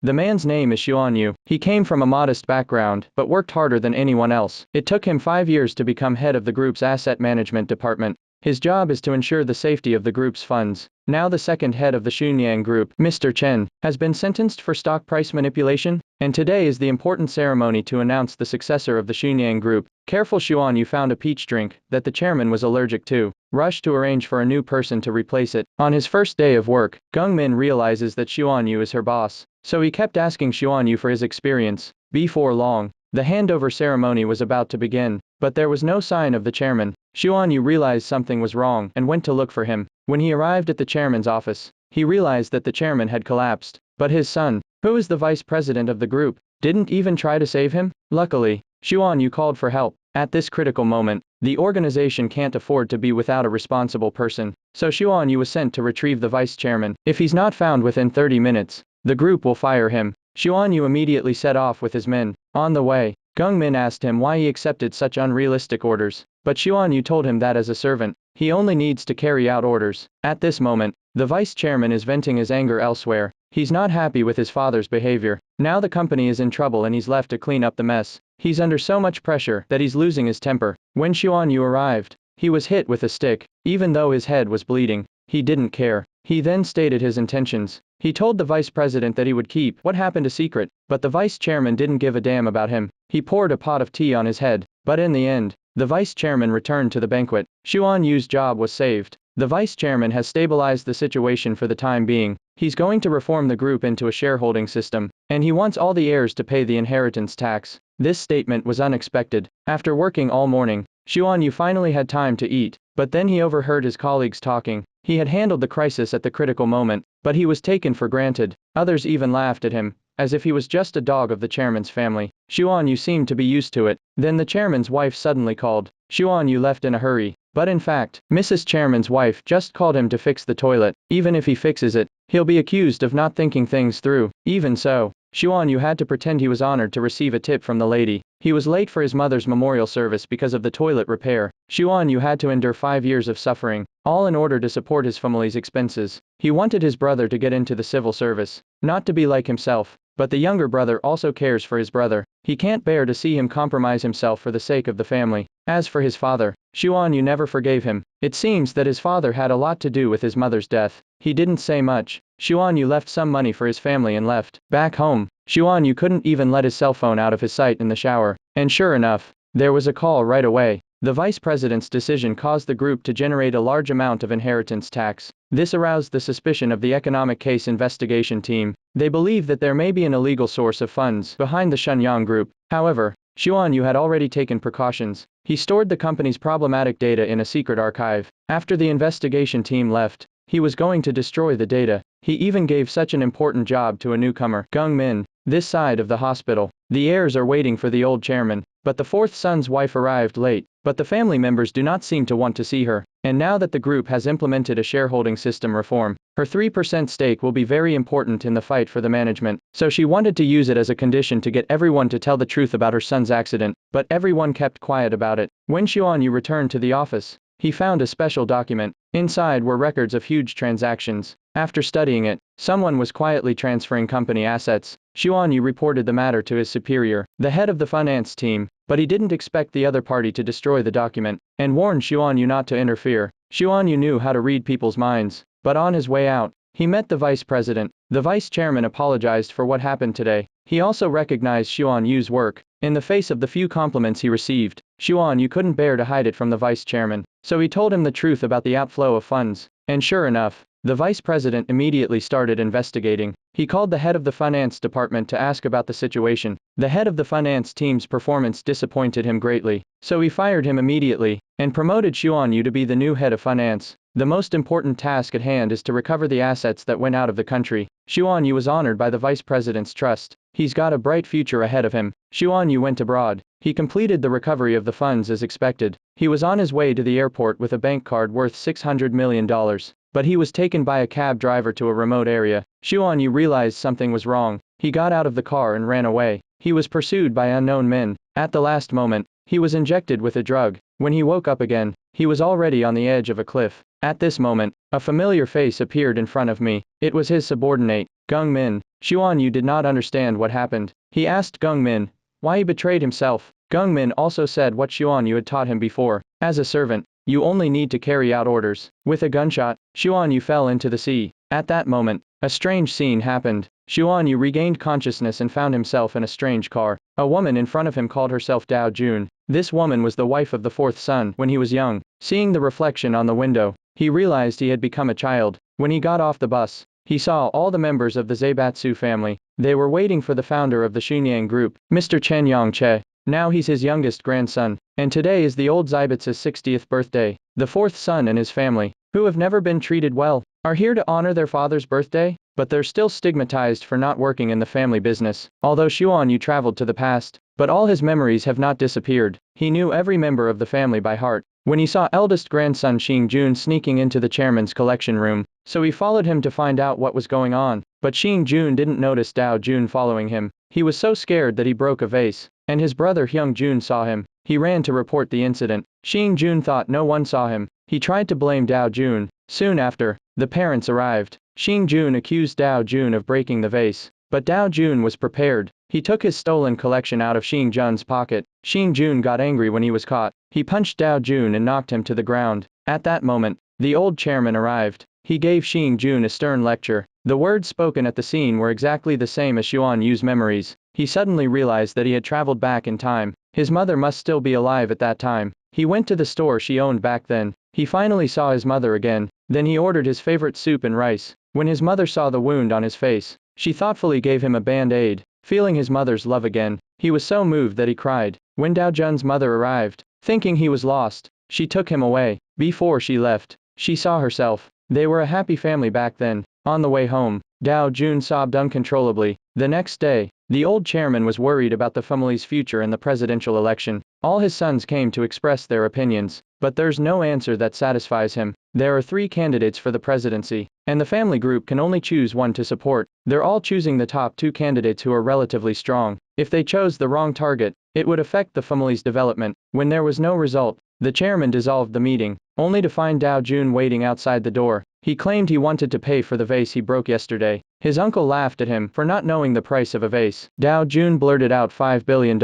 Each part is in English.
The man's name is Xuan Yu. He came from a modest background, but worked harder than anyone else. It took him 5 years to become head of the group's asset management department. His job is to ensure the safety of the group's funds. Now the second head of the Xunyang Group, Mr. Chen, has been sentenced for stock price manipulation, and today is the important ceremony to announce the successor of the Xunyang Group. Careful Xuan Yu found a peach drink that the chairman was allergic to, rushed to arrange for a new person to replace it. On his first day of work, Geng Min realizes that Xuan Yu is her boss, so he kept asking Xuan Yu for his experience. Before long, the handover ceremony was about to begin, but there was no sign of the chairman. Xuan Yu realized something was wrong and went to look for him. When he arrived at the chairman's office, he realized that the chairman had collapsed, but his son, who is the vice president of the group, didn't even try to save him. Luckily, Xuan Yu called for help. At this critical moment, the organization can't afford to be without a responsible person, so Xuan Yu was sent to retrieve the vice chairman. If he's not found within 30 minutes, the group will fire him. Xuan Yu immediately set off with his men. On the way, Geng Min asked him why he accepted such unrealistic orders, but Xuan Yu told him that as a servant, he only needs to carry out orders. At this moment, the vice chairman is venting his anger elsewhere. He's not happy with his father's behavior. Now the company is in trouble and he's left to clean up the mess. He's under so much pressure that he's losing his temper. When Xuan Yu arrived, he was hit with a stick. Even though his head was bleeding, he didn't care. He then stated his intentions. He told the vice president that he would keep what happened a secret, but the vice chairman didn't give a damn about him. He poured a pot of tea on his head, but in the end, the vice chairman returned to the banquet. Xuan Yu's job was saved. The vice chairman has stabilized the situation for the time being. He's going to reform the group into a shareholding system, and he wants all the heirs to pay the inheritance tax. This statement was unexpected. After working all morning, Xuan Yu finally had time to eat, but then he overheard his colleagues talking. He had handled the crisis at the critical moment, but he was taken for granted. Others even laughed at him, as if he was just a dog of the chairman's family. Xuan Yu seemed to be used to it. Then the chairman's wife suddenly called. Xuan Yu left in a hurry, but in fact, Mrs. Chairman's wife just called him to fix the toilet. Even if he fixes it, he'll be accused of not thinking things through. Even so, Xuan Yu had to pretend he was honored to receive a tip from the lady. He was late for his mother's memorial service because of the toilet repair. Xuan Yu had to endure 5 years of suffering, all in order to support his family's expenses. He wanted his brother to get into the civil service, not to be like himself, but the younger brother also cares for his brother. He can't bear to see him compromise himself for the sake of the family. As for his father, Xuan Yu never forgave him. It seems that his father had a lot to do with his mother's death. He didn't say much. Xuan Yu left some money for his family and left. Back home, Xuan Yu couldn't even let his cell phone out of his sight in the shower. And sure enough, there was a call right away. The vice president's decision caused the group to generate a large amount of inheritance tax. This aroused the suspicion of the economic case investigation team. They believe that there may be an illegal source of funds behind the Shenyang Group. However, Xuan Yu had already taken precautions. He stored the company's problematic data in a secret archive. After the investigation team left, he was going to destroy the data. He even gave such an important job to a newcomer, Geng Min. This side of the hospital, the heirs are waiting for the old chairman, but the fourth son's wife arrived late. But the family members do not seem to want to see her. And now that the group has implemented a shareholding system reform, her 3% stake will be very important in the fight for the management. So she wanted to use it as a condition to get everyone to tell the truth about her son's accident, but everyone kept quiet about it. When Xuan Yu returned to the office, he found a special document. Inside were records of huge transactions. After studying it, someone was quietly transferring company assets. Xuan Yu reported the matter to his superior, the head of the finance team, but he didn't expect the other party to destroy the document, and warned Xuan Yu not to interfere. Xuan Yu knew how to read people's minds, but on his way out, he met the vice president. The vice chairman apologized for what happened today. He also recognized Xuan Yu's work. In the face of the few compliments he received, Xuan Yu couldn't bear to hide it from the vice chairman, so he told him the truth about the outflow of funds. And sure enough, the vice president immediately started investigating. He called the head of the finance department to ask about the situation. The head of the finance team's performance disappointed him greatly, so he fired him immediately, and promoted Xuan Yu to be the new head of finance. The most important task at hand is to recover the assets that went out of the country. Xuan Yu was honored by the vice president's trust. He's got a bright future ahead of him. Xuan Yu went abroad. He completed the recovery of the funds as expected. He was on his way to the airport with a bank card worth $600 million. But he was taken by a cab driver to a remote area. Xuan Yu realized something was wrong. He got out of the car and ran away. He was pursued by unknown men. At the last moment, he was injected with a drug. When he woke up again, he was already on the edge of a cliff. At this moment, a familiar face appeared in front of me. It was his subordinate, Geng Min. Xuan Yu did not understand what happened. He asked Geng Min why he betrayed himself. Geng Min also said what Xuan Yu had taught him before. As a servant, you only need to carry out orders. With a gunshot, Xuan Yu fell into the sea. At that moment, a strange scene happened. Xuan Yu regained consciousness and found himself in a strange car. A woman in front of him called herself Dao Jun. This woman was the wife of the fourth son when he was young. Seeing the reflection on the window, he realized he had become a child. When he got off the bus, he saw all the members of the Zaibatsu family. They were waiting for the founder of the Xunyang group, Mr. Chen Yongche. Now he's his youngest grandson, and today is the old Zaibatsu's 60th birthday. The fourth son and his family, who have never been treated well, are here to honor their father's birthday, but they're still stigmatized for not working in the family business. Although Xuan Yu traveled to the past, but all his memories have not disappeared. He knew every member of the family by heart. When he saw eldest grandson Xing Jun sneaking into the chairman's collection room, so he followed him to find out what was going on. But Xing Jun didn't notice Dao Jun following him. He was so scared that he broke a vase, and his brother Hyung Jun saw him. He ran to report the incident. Xing Jun thought no one saw him. He tried to blame Dao Jun. Soon after, the parents arrived. Xing Jun accused Dao Jun of breaking the vase, but Dao Jun was prepared. He took his stolen collection out of Xing Jun's pocket. Xing Jun got angry when he was caught. He punched Dao Jun and knocked him to the ground. At that moment, the old chairman arrived. He gave Xing Jun a stern lecture. The words spoken at the scene were exactly the same as Xuan Yu's memories. He suddenly realized that he had traveled back in time. His mother must still be alive at that time. He went to the store she owned back then. He finally saw his mother again. Then he ordered his favorite soup and rice. When his mother saw the wound on his face, she thoughtfully gave him a band-aid. Feeling his mother's love again, he was so moved that he cried. When Dao Jun's mother arrived, thinking he was lost, she took him away. Before she left, she saw herself. They were a happy family back then. On the way home, Dao Jun sobbed uncontrollably. The next day, the old chairman was worried about the family's future in the presidential election. All his sons came to express their opinions, but there's no answer that satisfies him. There are 3 candidates for the presidency, and the family group can only choose one to support. They're all choosing the top 2 candidates who are relatively strong. If they chose the wrong target, it would affect the family's development. When there was no result, the chairman dissolved the meeting, only to find Dao Jun waiting outside the door. He claimed he wanted to pay for the vase he broke yesterday. His uncle laughed at him for not knowing the price of a vase. Dao Jun blurted out $5 billion.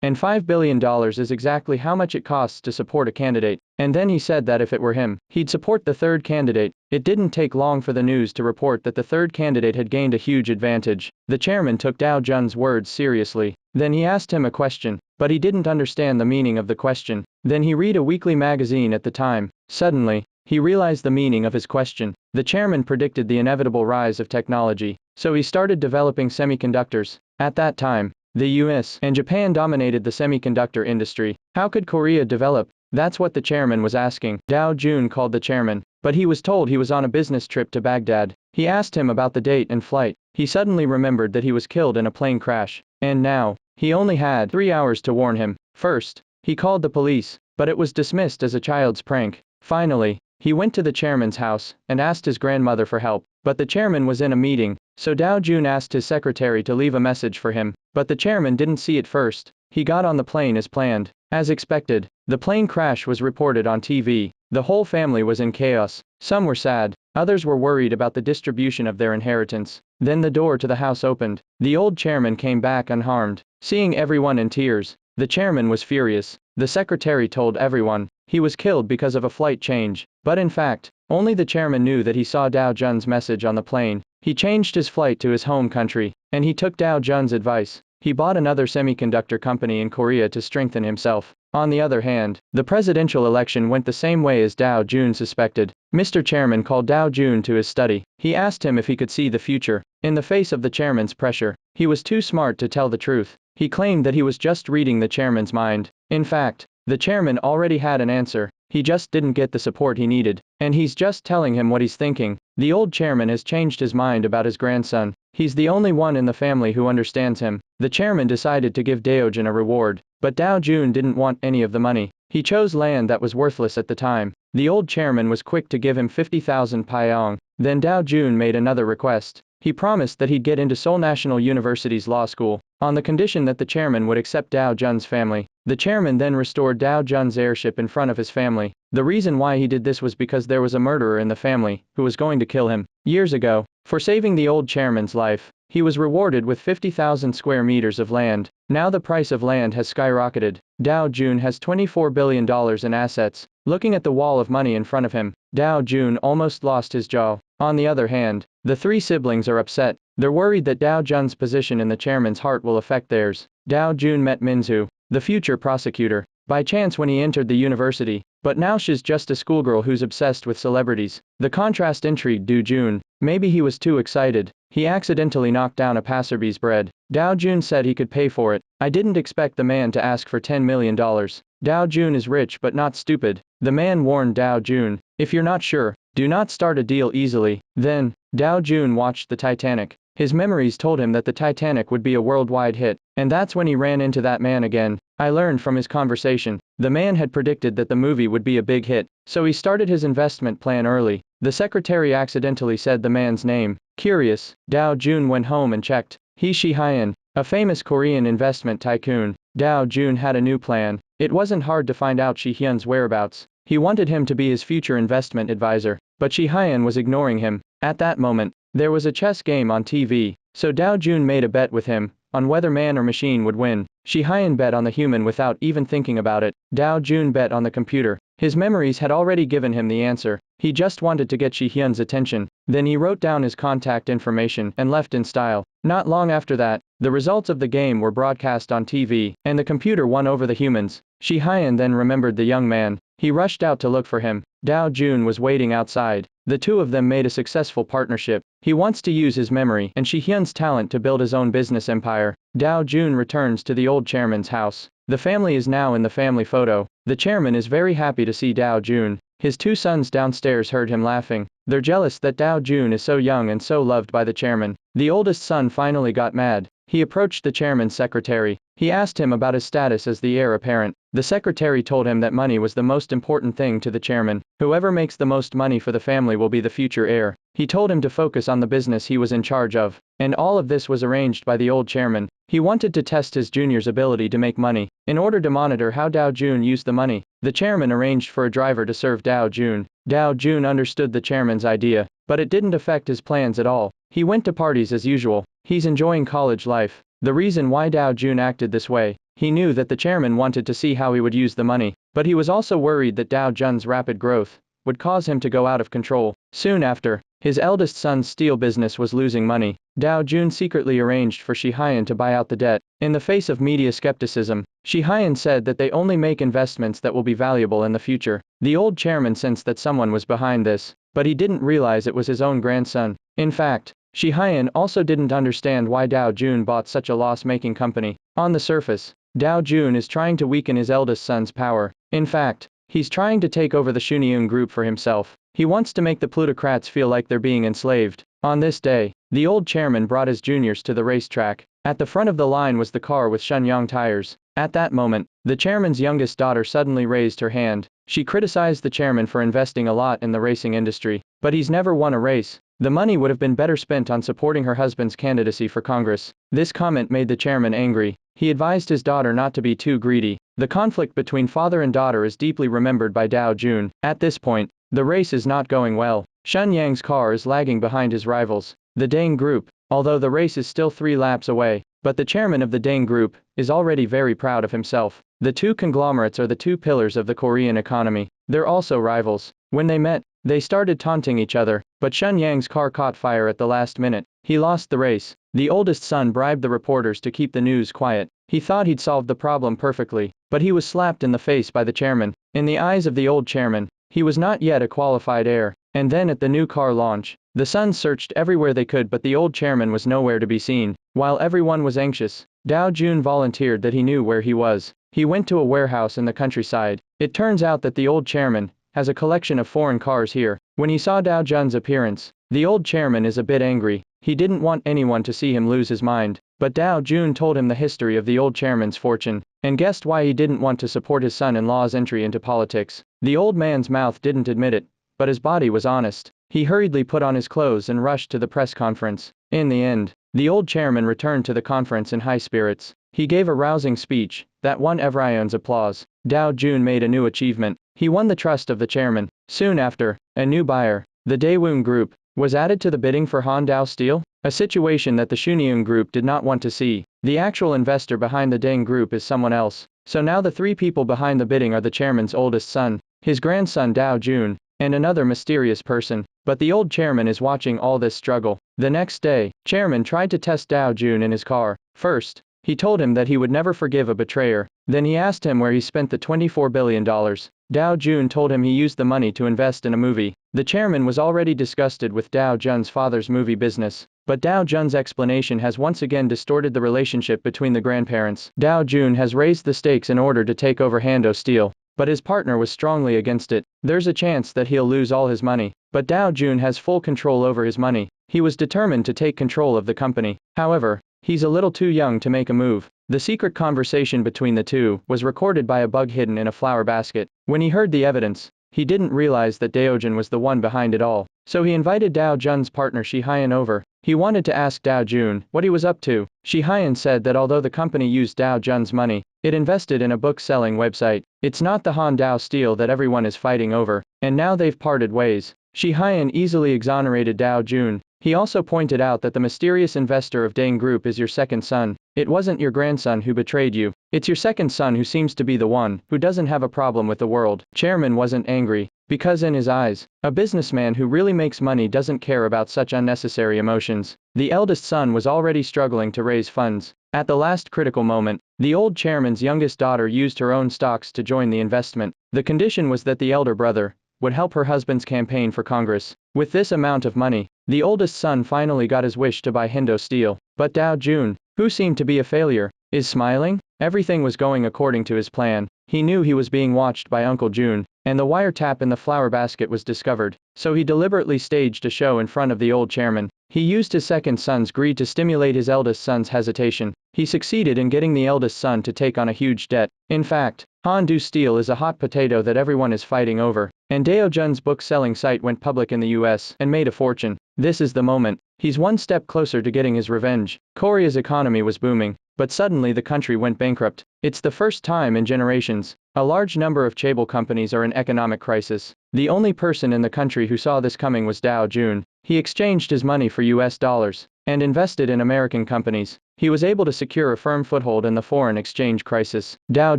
And $5 billion is exactly how much it costs to support a candidate. And then he said that if it were him, he'd support the third candidate. It didn't take long for the news to report that the third candidate had gained a huge advantage. The chairman took Dao Jun's words seriously. Then he asked him a question, but he didn't understand the meaning of the question. Then he read a weekly magazine at the time. Suddenly, he realized the meaning of his question. The chairman predicted the inevitable rise of technology, so he started developing semiconductors. At that time, the US and Japan dominated the semiconductor industry. How could Korea develop? That's what the chairman was asking. Dao Jun called the chairman, but he was told he was on a business trip to Baghdad. He asked him about the date and flight. He suddenly remembered that he was killed in a plane crash. And now, he only had 3 hours to warn him. First, he called the police, but it was dismissed as a child's prank. Finally, he went to the chairman's house and asked his grandmother for help. But the chairman was in a meeting, so Dao Jun asked his secretary to leave a message for him. But the chairman didn't see it first. He got on the plane as planned. As expected, the plane crash was reported on TV. The whole family was in chaos. Some were sad, others were worried about the distribution of their inheritance. Then the door to the house opened. The old chairman came back unharmed. Seeing everyone in tears, the chairman was furious. The secretary told everyone he was killed because of a flight change. But in fact, only the chairman knew that he saw Dao Jun's message on the plane. He changed his flight to his home country, and he took Dao Jun's advice. He bought another semiconductor company in Korea to strengthen himself. On the other hand, the presidential election went the same way as Dao Jun suspected. Mr. Chairman called Dao Jun to his study. He asked him if he could see the future. In the face of the chairman's pressure, he was too smart to tell the truth. He claimed that he was just reading the chairman's mind. In fact, the chairman already had an answer. He just didn't get the support he needed, and he's just telling him what he's thinking. The old chairman has changed his mind about his grandson. He's the only one in the family who understands him. The chairman decided to give Daojin a reward, but Dao Jun didn't want any of the money. He chose land that was worthless at the time. The old chairman was quick to give him 50,000 pyong. Then Dao Jun made another request. He promised that he'd get into Seoul National University's law school, on the condition that the chairman would accept Dao Jun's family. The chairman then restored Dao Jun's heirship in front of his family. The reason why he did this was because there was a murderer in the family, who was going to kill him. Years ago, For saving the old chairman's life, he was rewarded with 50,000 square meters of land. Now the price of land has skyrocketed. Dow June has $24 billion in assets. Looking at the wall of money in front of him, Dow June almost lost his jaw. On the other hand, the three siblings are upset. They're worried that Dow Jun's position in the chairman's heart will affect theirs. Dow June met Minzu, the future prosecutor, by chance when he entered the university, but now she's just a schoolgirl who's obsessed with celebrities. The contrast intrigued Dow June. Maybe he was too excited. He accidentally knocked down a passerby's bread. Dow June said he could pay for it. I didn't expect the man to ask for $10 million. Dow June is rich but not stupid. The man warned Dow June, if you're not sure, do not start a deal easily. Then, Dow June watched the Titanic. His memories told him that the Titanic would be a worldwide hit, and that's when he ran into that man again. I learned from his conversation. The man had predicted that the movie would be a big hit, so he started his investment plan early. The secretary accidentally said the man's name. Curious, Dow June went home and checked. He Shi-hyun, a famous Korean investment tycoon. Dow June had a new plan. It wasn't hard to find out Shi-hyun's whereabouts. He wanted him to be his future investment advisor, but Shi-hyun was ignoring him. At that moment, there was a chess game on TV, so Dow June made a bet with him on whether man or machine would win. Shi-hyun bet on the human without even thinking about it. Dow June bet on the computer. His memories had already given him the answer. He just wanted to get Shi-hyun's attention. Then he wrote down his contact information and left in style. Not long after that, the results of the game were broadcast on TV, and the computer won over the humans. Shi-hyun then remembered the young man. He rushed out to look for him. Dow June was waiting outside. The two of them made a successful partnership. He wants to use his memory and Shi-hyun's talent to build his own business empire. Dow June returns to the old chairman's house. The family is now in the family photo. The chairman is very happy to see Dow June. His two sons downstairs heard him laughing. They're jealous that Dow June is so young and so loved by the chairman. The oldest son finally got mad. He approached the chairman's secretary. He asked him about his status as the heir apparent. The secretary told him that money was the most important thing to the chairman. Whoever makes the most money for the family will be the future heir. He told him to focus on the business he was in charge of. And all of this was arranged by the old chairman. He wanted to test his junior's ability to make money. In order to monitor how Dow June used the money, the chairman arranged for a driver to serve Dow June. Dow June understood the chairman's idea, but it didn't affect his plans at all. He went to parties as usual. He's enjoying college life. The reason why Dow June acted this way, he knew that the chairman wanted to see how he would use the money, but he was also worried that Dow Jun's rapid growth would cause him to go out of control. Soon after, his eldest son's steel business was losing money. Dow June secretly arranged for Shi-hyun to buy out the debt. In the face of media skepticism, Shi-hyun said that they only make investments that will be valuable in the future. The old chairman sensed that someone was behind this, but he didn't realize it was his own grandson. In fact, Shi-hyun also didn't understand why Dow June bought such a loss-making company. On the surface, Dow June is trying to weaken his eldest son's power. In fact, he's trying to take over the Shunhyun group for himself. He wants to make the plutocrats feel like they're being enslaved. On this day, the old chairman brought his juniors to the racetrack. At the front of the line was the car with Shenyang tires. At that moment, the chairman's youngest daughter suddenly raised her hand. She criticized the chairman for investing a lot in the racing industry, but he's never won a race. The money would have been better spent on supporting her husband's candidacy for Congress. This comment made the chairman angry. He advised his daughter not to be too greedy. The conflict between father and daughter is deeply remembered by Dow June. At this point, the race is not going well. Shenyang's car is lagging behind his rivals, the Dang Group, although the race is still 3 laps away. But the chairman of the Dang Group is already very proud of himself. The two conglomerates are the two pillars of the Korean economy. They're also rivals. When they met, they started taunting each other, but Shenyang's car caught fire at the last minute. He lost the race. The oldest son bribed the reporters to keep the news quiet. He thought he'd solved the problem perfectly, but he was slapped in the face by the chairman. In the eyes of the old chairman, he was not yet a qualified heir. And then at the new car launch, the sons searched everywhere they could, but the old chairman was nowhere to be seen. While everyone was anxious, Dow June volunteered that he knew where he was. He went to a warehouse in the countryside. It turns out that the old chairman has a collection of foreign cars here. When he saw Dow Jun's appearance, the old chairman is a bit angry. He didn't want anyone to see him lose his mind. But Dow June told him the history of the old chairman's fortune, and guessed why he didn't want to support his son-in-law's entry into politics. The old man's mouth didn't admit it, but his body was honest. He hurriedly put on his clothes and rushed to the press conference. In the end, the old chairman returned to the conference in high spirits. He gave a rousing speech that won everyone's applause. Dow June made a new achievement. He won the trust of the chairman. Soon after, a new buyer, the Daewoo Group, was added to the bidding for Hondao Steel, a situation that the Shenyang Group did not want to see. The actual investor behind the Deng Group is someone else. So now the three people behind the bidding are the chairman's oldest son, his grandson Dao Jun, and another mysterious person. But the old chairman is watching all this struggle. The next day, chairman tried to test Dao Jun in his car. First, he told him that he would never forgive a betrayer. Then he asked him where he spent the $24 billion. Dao Jun told him he used the money to invest in a movie. The chairman was already disgusted with Dao Jun's father's movie business. But Dao Jun's explanation has once again distorted the relationship between the grandparents. Dao Jun has raised the stakes in order to take over Hondao Steel. But his partner was strongly against it. There's a chance that he'll lose all his money. But Dao Jun has full control over his money. He was determined to take control of the company. However, he's a little too young to make a move. The secret conversation between the two was recorded by a bug hidden in a flower basket. When he heard the evidence, he didn't realize that Daojun was the one behind it all. So he invited Dao Jun's partner Shi Hyan over. He wanted to ask Dao Jun what he was up to. Shi Hyan said that although the company used Dao Jun's money, it invested in a book-selling website. It's not the Hondao Steel that everyone is fighting over, and now they've parted ways. Shi Hyan easily exonerated Dao Jun. He also pointed out that the mysterious investor of Deng Group is your second son. It wasn't your grandson who betrayed you. It's your second son who seems to be the one who doesn't have a problem with the world. Chairman wasn't angry, because in his eyes, a businessman who really makes money doesn't care about such unnecessary emotions. The eldest son was already struggling to raise funds. At the last critical moment, the old chairman's youngest daughter used her own stocks to join the investment. The condition was that the elder brother would help her husband's campaign for Congress. With this amount of money, the oldest son finally got his wish to buy Hondao Steel. But Dao Jun, who seemed to be a failure, is smiling. Everything was going according to his plan. He knew he was being watched by Uncle Jun, and the wiretap in the flower basket was discovered. So he deliberately staged a show in front of the old chairman. He used his second son's greed to stimulate his eldest son's hesitation. He succeeded in getting the eldest son to take on a huge debt. In fact, Hondao Steel is a hot potato that everyone is fighting over, and Dao Jun's book-selling site went public in the US and made a fortune. This is the moment. He's one step closer to getting his revenge. Korea's economy was booming, but suddenly the country went bankrupt. It's the first time in generations. A large number of chaebol companies are in economic crisis. The only person in the country who saw this coming was Dao Jun. He exchanged his money for US dollars and invested in American companies. He was able to secure a firm foothold in the foreign exchange crisis. Dao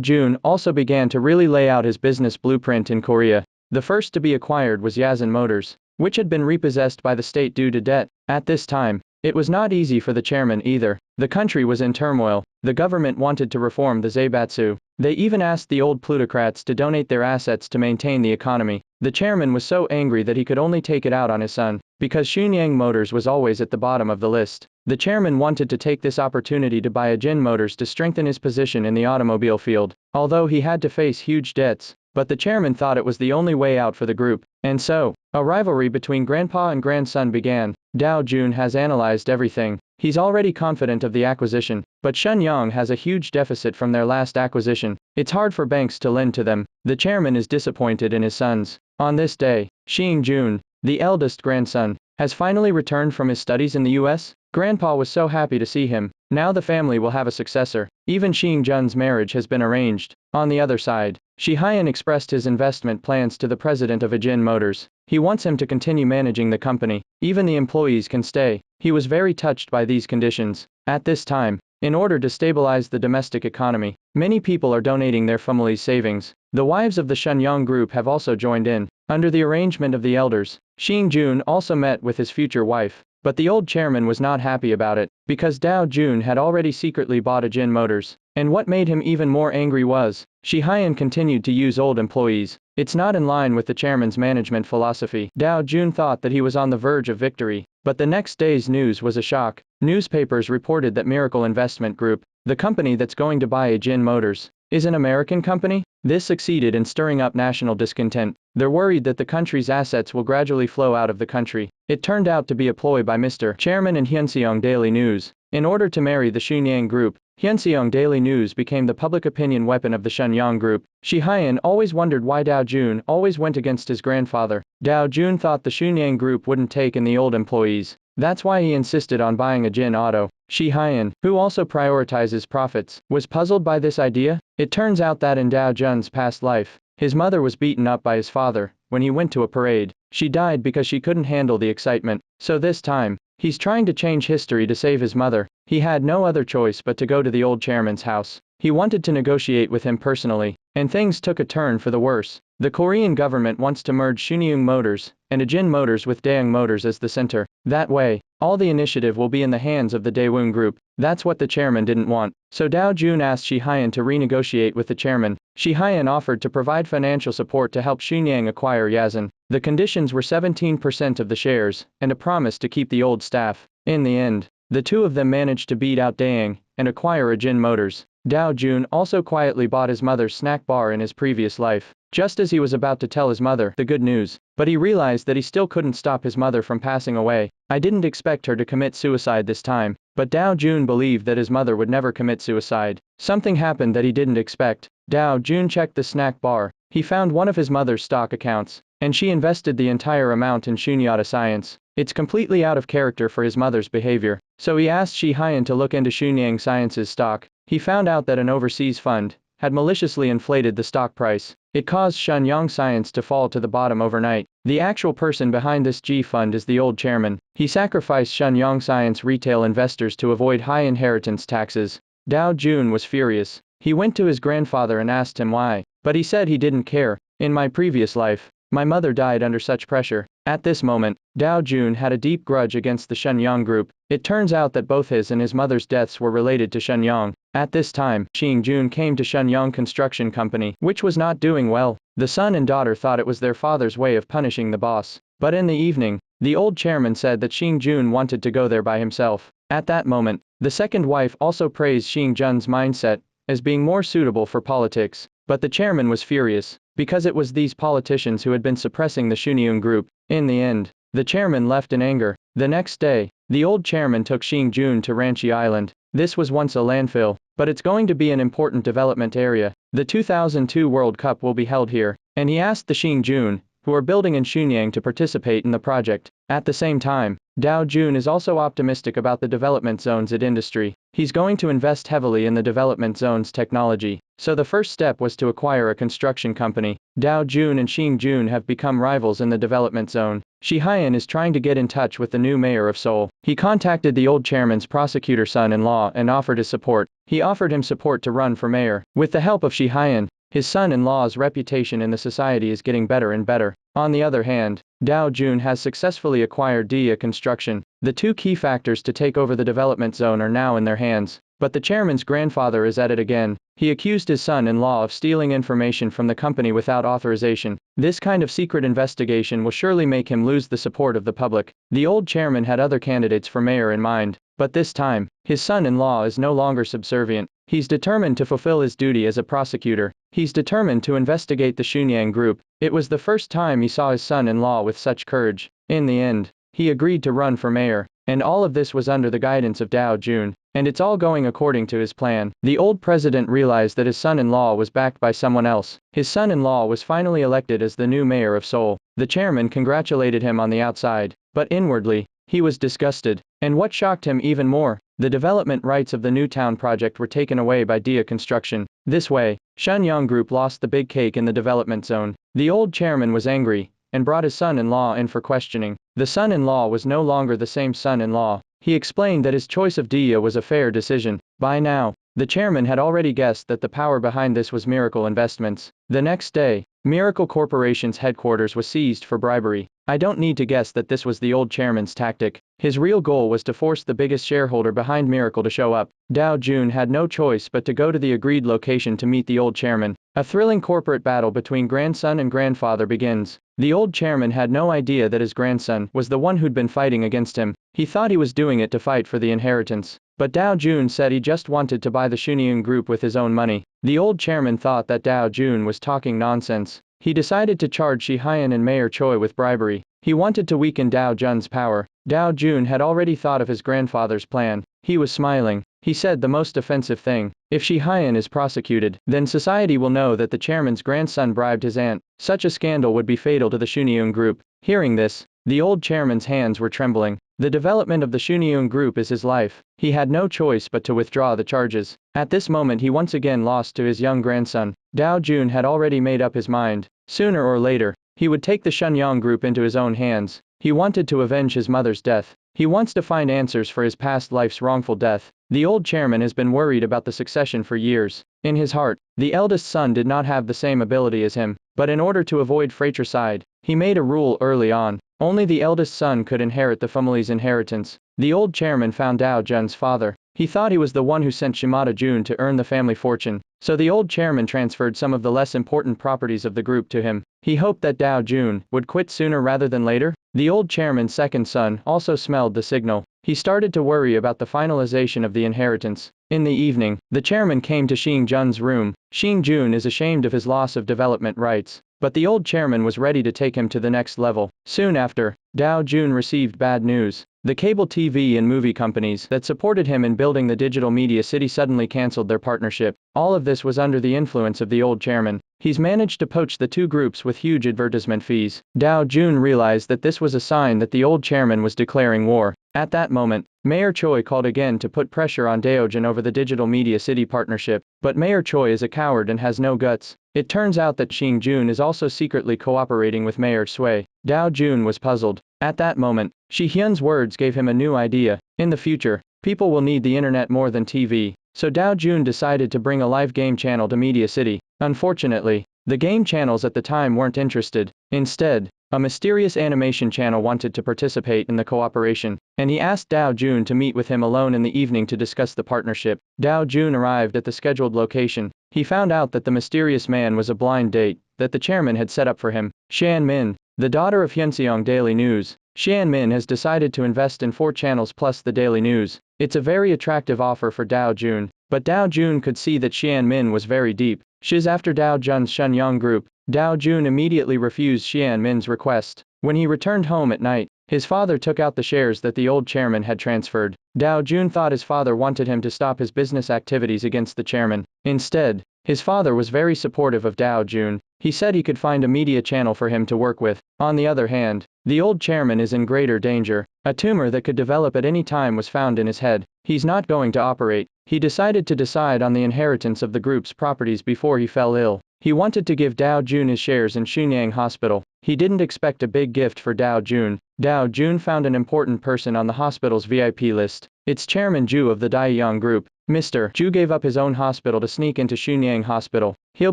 Jun also began to really lay out his business blueprint in Korea. The first to be acquired was Yasen Motors, which had been repossessed by the state due to debt. At this time, it was not easy for the chairman either. The country was in turmoil. The government wanted to reform the Zaibatsu. They even asked the old plutocrats to donate their assets to maintain the economy. The chairman was so angry that he could only take it out on his son, because Shenyang Motors was always at the bottom of the list. The chairman wanted to take this opportunity to buy Ajin Motors to strengthen his position in the automobile field, although he had to face huge debts. But the chairman thought it was the only way out for the group. And so, a rivalry between grandpa and grandson began. Dao Jun has analyzed everything. He's already confident of the acquisition, but Shenyang has a huge deficit from their last acquisition. It's hard for banks to lend to them. The chairman is disappointed in his sons. On this day, Shing Jun, the eldest grandson, has finally returned from his studies in the US. Grandpa was so happy to see him. Now the family will have a successor. Even Shing Jun's marriage has been arranged. On the other side, Shi Hyan expressed his investment plans to the president of Ajin Motors. He wants him to continue managing the company. Even the employees can stay. He was very touched by these conditions. At this time, in order to stabilize the domestic economy, many people are donating their family's savings. The wives of the Shenyang Group have also joined in. Under the arrangement of the elders, Shing Jun also met with his future wife. But the old chairman was not happy about it, because Dao Jun had already secretly bought Ajin Motors. And what made him even more angry was, Shi Hyan continued to use old employees. It's not in line with the chairman's management philosophy. Dao Jun thought that he was on the verge of victory, but the next day's news was a shock. Newspapers reported that Miracle Investment Group, the company that's going to buy Ajin Motors, is an American company. This succeeded in stirring up national discontent. They're worried that the country's assets will gradually flow out of the country. It turned out to be a ploy by Mr. Chairman and Hyunseong Daily News. In order to marry the Shenyang Group, Hyunseong Daily News became the public opinion weapon of the Shenyang Group. Shi Hyan always wondered why Dao Jun always went against his grandfather. Dao Jun thought the Shenyang Group wouldn't take in the old employees. That's why he insisted on buying Ajin Auto. Shi Hyan, who also prioritizes profits, was puzzled by this idea. It turns out that in Dao Jun's past life, his mother was beaten up by his father when he went to a parade. She died because she couldn't handle the excitement. So this time, he's trying to change history to save his mother. He had no other choice but to go to the old chairman's house. He wanted to negotiate with him personally, and things took a turn for the worse. The Korean government wants to merge Shunyung Motors and Ajin Motors with Daewoo Motors as the center. That way, all the initiative will be in the hands of the Daewoo Group. That's what the chairman didn't want. So Dao Jun asked Shi Hyun to renegotiate with the chairman. Shi Hyun offered to provide financial support to help Shunyang acquire Yazan. The conditions were 17% of the shares and a promise to keep the old staff. In the end, the two of them managed to beat out Daewoo and acquire Ajin Motors. Dao Jun also quietly bought his mother's snack bar in his previous life, just as he was about to tell his mother the good news. But he realized that he still couldn't stop his mother from passing away. I didn't expect her to commit suicide this time, but Dao Jun believed that his mother would never commit suicide. Something happened that he didn't expect. Dao Jun checked the snack bar. He found one of his mother's stock accounts, and she invested the entire amount in Shunyata Science. It's completely out of character for his mother's behavior. So he asked Shi Hyun to look into Shunyang Science's stock. He found out that an overseas fund had maliciously inflated the stock price. It caused Shunyang Science to fall to the bottom overnight. The actual person behind this G fund is the old chairman. He sacrificed Shunyang Science retail investors to avoid high inheritance taxes. Dao Jun was furious. He went to his grandfather and asked him why, but he said he didn't care. In my previous life, my mother died under such pressure. At this moment, Dao Jun had a deep grudge against the Shenyang group. It turns out that both his and his mother's deaths were related to Shenyang. At this time, Xing Jun came to Shenyang Construction Company, which was not doing well. The son and daughter thought it was their father's way of punishing the boss. But in the evening, the old chairman said that Xing Jun wanted to go there by himself. At that moment, the second wife also praised Xing Jun's mindset as being more suitable for politics. But the chairman was furious, because it was these politicians who had been suppressing the Shunyung group. In the end, the chairman left in anger. The next day, the old chairman took Xing Jun to Ranchi Island. This was once a landfill, but it's going to be an important development area. The 2002 World Cup will be held here, and he asked the Xing Jun, who are building in Shunyang, to participate in the project. At the same time, Dao Jun is also optimistic about the development zone's industry. He's going to invest heavily in the development zone's technology. So the first step was to acquire a construction company. Dao Jun and Xing Jun have become rivals in the development zone. Shi Hyun is trying to get in touch with the new mayor of Seoul. He contacted the old chairman's prosecutor son-in-law and offered his support. He offered him support to run for mayor. With the help of Shi Hyun, his son-in-law's reputation in the society is getting better and better. On the other hand, Dao Jun has successfully acquired Dia Construction. The two key factors to take over the development zone are now in their hands. But the chairman's grandfather is at it again. He accused his son-in-law of stealing information from the company without authorization. This kind of secret investigation will surely make him lose the support of the public. The old chairman had other candidates for mayor in mind, but this time, his son-in-law is no longer subservient. He's determined to fulfill his duty as a prosecutor. He's determined to investigate the Shunyang group. It was the first time he saw his son-in-law with such courage. In the end, he agreed to run for mayor. And all of this was under the guidance of Dao Jun. And it's all going according to his plan. The old president realized that his son-in-law was backed by someone else. His son-in-law was finally elected as the new mayor of Seoul. The chairman congratulated him on the outside, but inwardly, he was disgusted. And what shocked him even more, the development rights of the new town project were taken away by Dia Construction. This way, Shenyang Group lost the big cake in the development zone. The old chairman was angry and brought his son-in-law in for questioning. The son-in-law was no longer the same son-in-law. He explained that his choice of Dia was a fair decision. By now, the chairman had already guessed that the power behind this was Miracle Investments. The next day, Miracle Corporation's headquarters was seized for bribery. I don't need to guess that this was the old chairman's tactic. His real goal was to force the biggest shareholder behind Miracle to show up. Dao Jun had no choice but to go to the agreed location to meet the old chairman. A thrilling corporate battle between grandson and grandfather begins. The old chairman had no idea that his grandson was the one who'd been fighting against him. He thought he was doing it to fight for the inheritance. But Dao Jun said he just wanted to buy the Shunyung group with his own money. The old chairman thought that Dao Jun was talking nonsense. He decided to charge Shi Hyun and Mayor Choi with bribery. He wanted to weaken Dao Jun's power. Dao Jun had already thought of his grandfather's plan. He was smiling. He said the most offensive thing. If Shi Hyun is prosecuted, then society will know that the chairman's grandson bribed his aunt. Such a scandal would be fatal to the Shunyung group. Hearing this, the old chairman's hands were trembling. The development of the Shunyung group is his life. He had no choice but to withdraw the charges. At this moment he once again lost to his young grandson. Dao Jun had already made up his mind. Sooner or later, He would take the Shenyang Group into his own hands. He wanted to avenge his mother's death. He wants to find answers for his past life's wrongful death. The old chairman has been worried about the succession for years. In his heart, the eldest son did not have the same ability as him, but in order to avoid fratricide, he made a rule early on. Only the eldest son could inherit the family's inheritance. The old chairman found Dao Jun's father. He thought he was the one who sent Shimada Jun to earn the family fortune, so the old chairman transferred some of the less important properties of the group to him. He hoped that Dao Jun would quit sooner rather than later. The old chairman's second son also smelled the signal. He started to worry about the finalization of the inheritance. In the evening, the chairman came to Xing Jun's room. Xing Jun is ashamed of his loss of development rights, but the old chairman was ready to take him to the next level. Soon after, Dao Jun received bad news. The cable TV and movie companies that supported him in building the digital media city suddenly cancelled their partnership. All of this was under the influence of the old chairman. He's managed to poach the two groups with huge advertisement fees. Dao Jun realized that this was a sign that the old chairman was declaring war. At that moment, Mayor Choi called again to put pressure on Daojin over the digital media city partnership, but Mayor Choi is a coward and has no guts. It turns out that Xing Jun is also secretly cooperating with Mayor Sui. Dao Jun was puzzled. At that moment, Shi Hyun's words gave him a new idea. In the future, people will need the internet more than TV, so Dao Jun decided to bring a live game channel to Media City. Unfortunately, the game channels at the time weren't interested. Instead, a mysterious animation channel wanted to participate in the cooperation, and he asked Dao Jun to meet with him alone in the evening to discuss the partnership. Dao Jun arrived at the scheduled location. He found out that the mysterious man was a blind date that the chairman had set up for him. Shan Min, the daughter of Hyunseong Daily News. Shan Min has decided to invest in 4 channels plus the Daily News. It's a very attractive offer for Dao Jun, but Dao Jun could see that Shan Min was very deep. Shiz after Dao Jun's Shenyang Group. Dao Jun immediately refused Xian Min's request. When he returned home at night, his father took out the shares that the old chairman had transferred. Dao Jun thought his father wanted him to stop his business activities against the chairman. Instead, his father was very supportive of Dao Jun. He said he could find a media channel for him to work with. On the other hand, the old chairman is in greater danger. A tumor that could develop at any time was found in his head. He's not going to operate. He decided to decide on the inheritance of the group's properties before he fell ill. He wanted to give Dao Jun his shares in Shenyang Hospital. He didn't expect a big gift for Dao Jun. Dao Jun found an important person on the hospital's VIP list. It's Chairman Ju of the Daiyang Group. Mr. Ju gave up his own hospital to sneak into Shenyang Hospital. He'll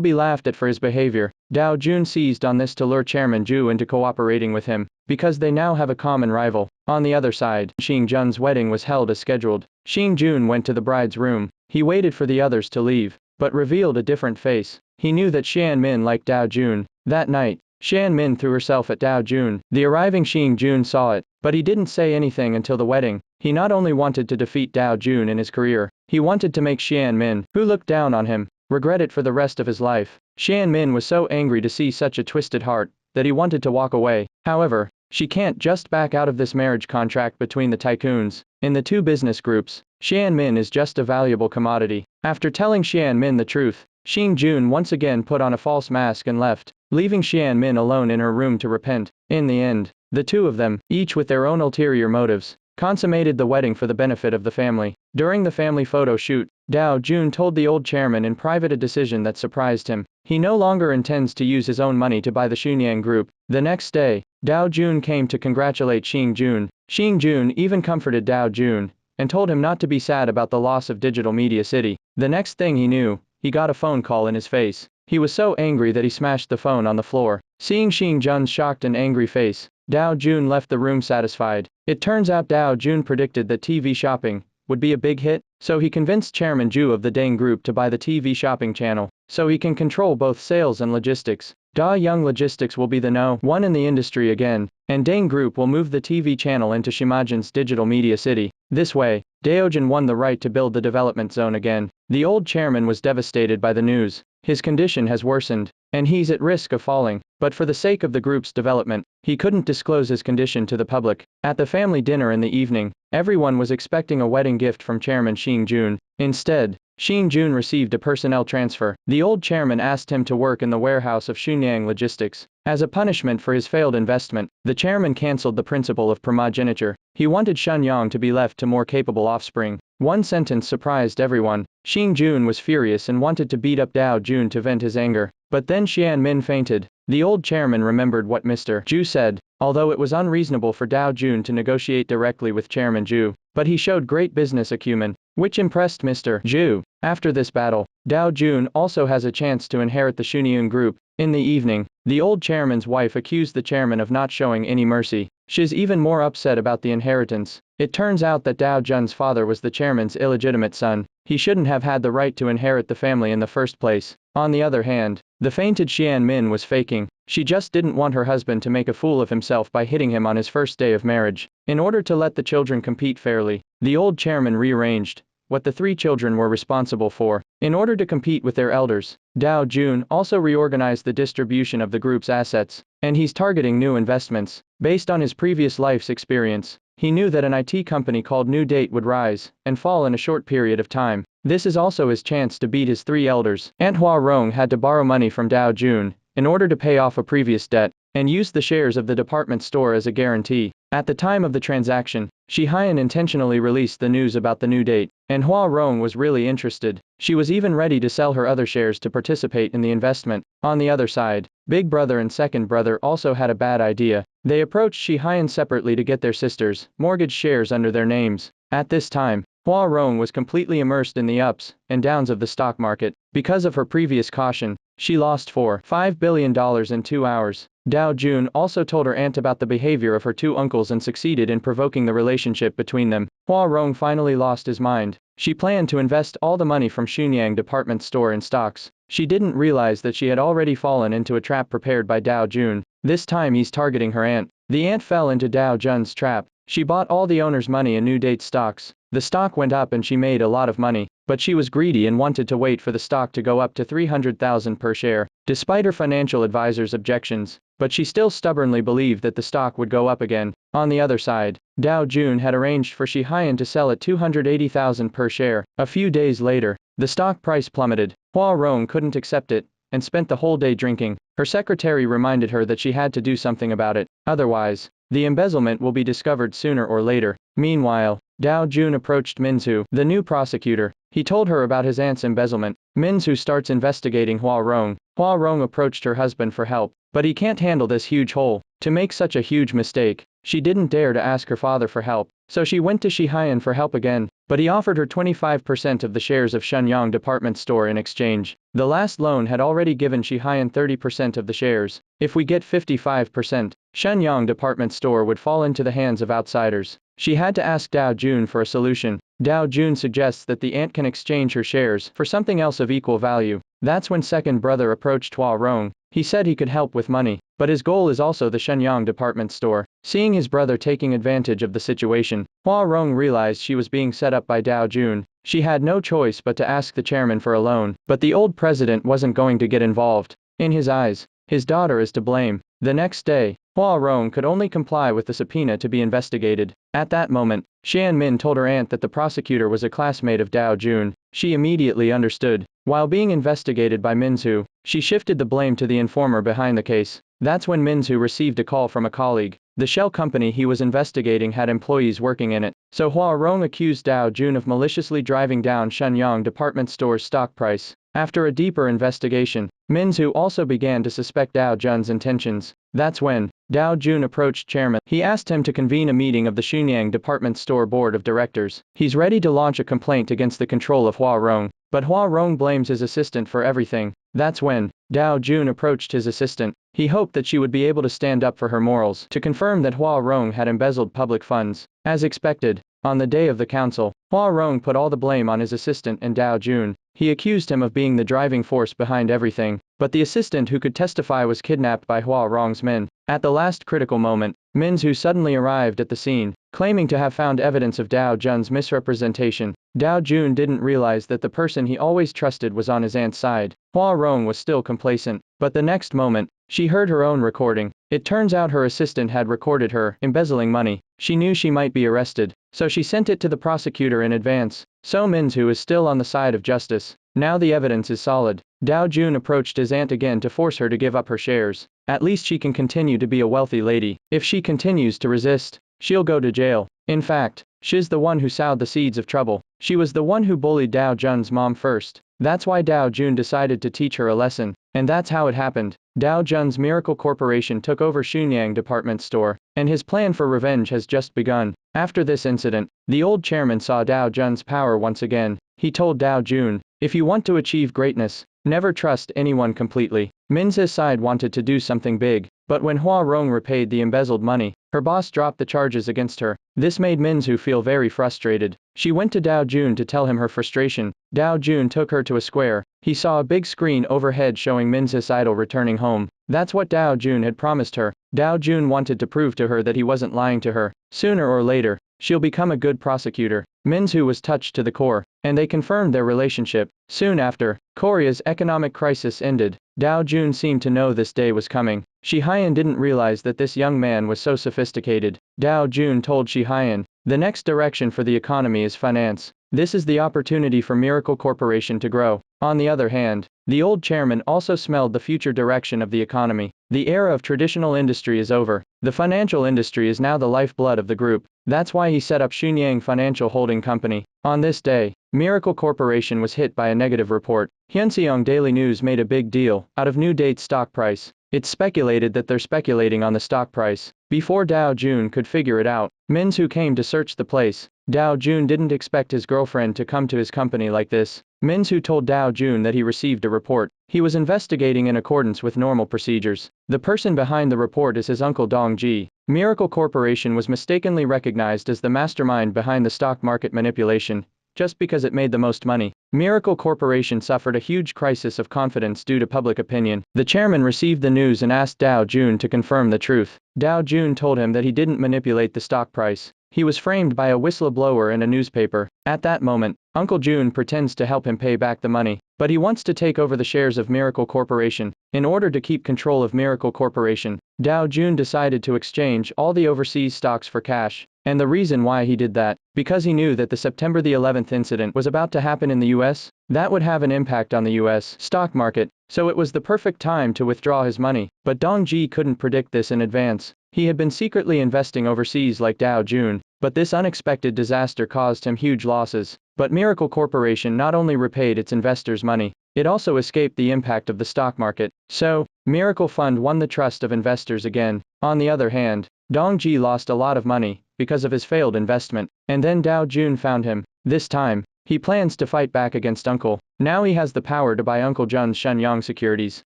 be laughed at for his behavior. Dao Jun seized on this to lure Chairman Ju into cooperating with him, because they now have a common rival. On the other side, Xing Jun's wedding was held as scheduled. Xing Jun went to the bride's room. He waited for the others to leave, but revealed a different face. He knew that Xian Min liked Dao Jun. That night, Xian Min threw herself at Dao Jun. The arriving Xing Jun saw it, but he didn't say anything until the wedding. He not only wanted to defeat Dao Jun in his career, he wanted to make Xian Min, who looked down on him, regret it for the rest of his life. Xian Min was so angry to see such a twisted heart, that he wanted to walk away. However, she can't just back out of this marriage contract between the tycoons. In the two business groups, Xian Min is just a valuable commodity. After telling Xian Min the truth, Xing Jun once again put on a false mask and left, leaving Xian Min alone in her room to repent. In the end, the two of them, each with their own ulterior motives, consummated the wedding for the benefit of the family. During the family photo shoot, Dao Jun told the old chairman in private a decision that surprised him. He no longer intends to use his own money to buy the Shenyang Group. The next day, Dao Jun came to congratulate Xing Jun. Xing Jun even comforted Dao Jun, and told him not to be sad about the loss of Digital Media City. The next thing he knew, he got a phone call in his face. He was so angry that he smashed the phone on the floor. Seeing Xing Jun's shocked and angry face, Dao Jun left the room satisfied. It turns out Dao Jun predicted that TV shopping would be a big hit, so he convinced Chairman Ju of the Dang Group to buy the TV shopping channel, so he can control both sales and logistics. Da Young Logistics will be the #1 in the industry again, and Dang Group will move the TV channel into Shimajin's Digital Media City. This way, Daojin won the right to build the development zone again. The old chairman was devastated by the news. His condition has worsened, and he's at risk of falling, but for the sake of the group's development, he couldn't disclose his condition to the public. At the family dinner in the evening, everyone was expecting a wedding gift from Chairman Xing Jun. Instead, Xing Jun received a personnel transfer. The old chairman asked him to work in the warehouse of Shenyang Logistics. As a punishment for his failed investment, the chairman cancelled the principle of primogeniture. He wanted Shenyang to be left to more capable offspring. One sentence surprised everyone. Xing Jun was furious and wanted to beat up Dao Jun to vent his anger. But then Xian Min fainted. The old chairman remembered what Mr. Zhu said, although it was unreasonable for Dao Jun to negotiate directly with Chairman Zhu, but he showed great business acumen, which impressed Mr. Zhu. After this battle, Dao Jun also has a chance to inherit the Shuniyun group. In the evening, the old chairman's wife accused the chairman of not showing any mercy. She's even more upset about the inheritance. It turns out that Dao Jun's father was the chairman's illegitimate son. He shouldn't have had the right to inherit the family in the first place. On the other hand, the fainted Xian Min was faking. She just didn't want her husband to make a fool of himself by hitting him on his first day of marriage. In order to let the children compete fairly, the old chairman rearranged what the three children were responsible for. In order to compete with their elders, Dao Jun also reorganized the distribution of the group's assets, and he's targeting new investments. Based on his previous life's experience, he knew that an IT company called New Date would rise and fall in a short period of time. This is also his chance to beat his three elders. Aunt Hua Rong had to borrow money from Dao Jun in order to pay off a previous debt, and used the shares of the department store as a guarantee. At the time of the transaction, Shi Haiyan intentionally released the news about the New Date, and Hua Rong was really interested. She was even ready to sell her other shares to participate in the investment. On the other side, Big Brother and Second Brother also had a bad idea. They approached Shi Haiyan separately to get their sisters' mortgage shares under their names. At this time, Hua Rong was completely immersed in the ups and downs of the stock market. Because of her previous caution, she lost $5 billion in 2 hours. Dao Jun also told her aunt about the behavior of her two uncles and succeeded in provoking the relationship between them. Hua Rong finally lost his mind. She planned to invest all the money from Xunyang department store in stocks. She didn't realize that she had already fallen into a trap prepared by Dao Jun. This time he's targeting her aunt. The aunt fell into Dao Jun's trap. She bought all the owner's money in New Date stocks. The stock went up and she made a lot of money, but she was greedy and wanted to wait for the stock to go up to 300,000 per share. Despite her financial advisor's objections, but she still stubbornly believed that the stock would go up again. On the other side, Dao Jun had arranged for Shi Haiyan to sell at 280,000 per share. A few days later, the stock price plummeted. Hua Rong couldn't accept it and spent the whole day drinking. Her secretary reminded her that she had to do something about it, otherwise, the embezzlement will be discovered sooner or later. Meanwhile, Dao Jun approached Minzu, the new prosecutor. He told her about his aunt's embezzlement. Minzu starts investigating Hua Rong. Hua Rong approached her husband for help, but he can't handle this huge hole. To make such a huge mistake, she didn't dare to ask her father for help, so she went to Shi Haiyan for help again, but he offered her 25% of the shares of Shenyang department store in exchange. The last loan had already given Shi Haiyan 30% of the shares. If we get 55%, Shenyang department store would fall into the hands of outsiders. She had to ask Dao Jun for a solution. Dao Jun suggests that the aunt can exchange her shares for something else of equal value. That's when Second Brother approached Hua Rong. He said he could help with money, but his goal is also the Shenyang department store. Seeing his brother taking advantage of the situation, Hua Rong realized she was being set up by Dao Jun. She had no choice but to ask the chairman for a loan, but the old president wasn't going to get involved. In his eyes, his daughter is to blame. The next day, Hua Rong could only comply with the subpoena to be investigated. At that moment, Xian Min told her aunt that the prosecutor was a classmate of Dao Jun. She immediately understood. While being investigated by Minzu, she shifted the blame to the informer behind the case. That's when Minzu received a call from a colleague. The shell company he was investigating had employees working in it, so Hua Rong accused Dao Jun of maliciously driving down Shenyang department store's stock price. After a deeper investigation, Minzu also began to suspect Dao Jun's intentions. That's when Dao Jun approached chairman. He asked him to convene a meeting of the Xunyang department store board of directors. He's ready to launch a complaint against the control of Hua Rong, but Hua Rong blames his assistant for everything. That's when Dao Jun approached his assistant. He hoped that she would be able to stand up for her morals to confirm that Hua Rong had embezzled public funds. As expected, on the day of the council, Hua Rong put all the blame on his assistant and Dao Jun. He accused him of being the driving force behind everything, but the assistant who could testify was kidnapped by Hua Rong's men. At the last critical moment, Minzu suddenly arrived at the scene, claiming to have found evidence of Dao Jun's misrepresentation. Dao Jun didn't realize that the person he always trusted was on his aunt's side. Hua Rong was still complacent, but the next moment, she heard her own recording. It turns out her assistant had recorded her embezzling money. She knew she might be arrested, so she sent it to the prosecutor in advance. So Minzu is still on the side of justice. Now the evidence is solid. Dao Jun approached his aunt again to force her to give up her shares. At least she can continue to be a wealthy lady. If she continues to resist, she'll go to jail. In fact, She's the one who sowed the seeds of trouble. She was the one who bullied Dao Jun's mom first. That's why Dao Jun decided to teach her a lesson. And that's how it happened. Dao Jun's Miracle Corporation took over Xunyang department store, and his plan for revenge has just begun. After this incident, the old chairman saw Dao Jun's power once again. He told Dao Jun, if you want to achieve greatness, never trust anyone completely. Minza's side wanted to do something big, but when Hua Rong repaid the embezzled money, her boss dropped the charges against her. This made Minzu feel very frustrated. She went to Dao Jun to tell him her frustration. Dao Jun took her to a square. He saw a big screen overhead showing Minza's idol returning home. That's what Dao Jun had promised her. Dao Jun wanted to prove to her that he wasn't lying to her. Sooner or later, she'll become a good prosecutor. Minzu was touched to the core, and they confirmed their relationship. Soon after, Korea's economic crisis ended. Dao Jun seemed to know this day was coming. Shi Hyan didn't realize that this young man was so sophisticated. Dao Jun told Shi Hyan, the next direction for the economy is finance. This is the opportunity for Miracle Corporation to grow. On the other hand, the old chairman also smelled the future direction of the economy. The era of traditional industry is over. The financial industry is now the lifeblood of the group. That's why he set up Xunyang Financial Holding Company. On this day, Miracle Corporation was hit by a negative report. Hyunseong Daily News made a big deal out of New Date's stock price. It's speculated that they're speculating on the stock price. Before Dao Jun could figure it out, Minzu came to search the place. Dao Jun didn't expect his girlfriend to come to his company like this. Minzu told Dao Jun that he received a report. He was investigating in accordance with normal procedures. The person behind the report is his uncle Dong Ji. Miracle Corporation was mistakenly recognized as the mastermind behind the stock market manipulation, just because it made the most money. Miracle Corporation suffered a huge crisis of confidence due to public opinion. The chairman received the news and asked Dao Jun to confirm the truth. Dao Jun told him that he didn't manipulate the stock price. He was framed by a whistleblower and a newspaper. At that moment, Uncle Jun pretends to help him pay back the money, but he wants to take over the shares of Miracle Corporation. In order to keep control of Miracle Corporation, Dao Jun decided to exchange all the overseas stocks for cash. And the reason why he did that, because he knew that the September the 11th incident was about to happen in the US. That would have an impact on the US stock market, so it was the perfect time to withdraw his money. But Dong Ji couldn't predict this in advance. He had been secretly investing overseas like Dao Jun, but this unexpected disaster caused him huge losses. But Miracle Corporation not only repaid its investors' money, it also escaped the impact of the stock market. So, Miracle Fund won the trust of investors again. On the other hand, Dong Ji lost a lot of money because of his failed investment, and then Dao Jun found him. This time, he plans to fight back against Uncle. Now he has the power to buy Uncle Jun's Shenyang securities.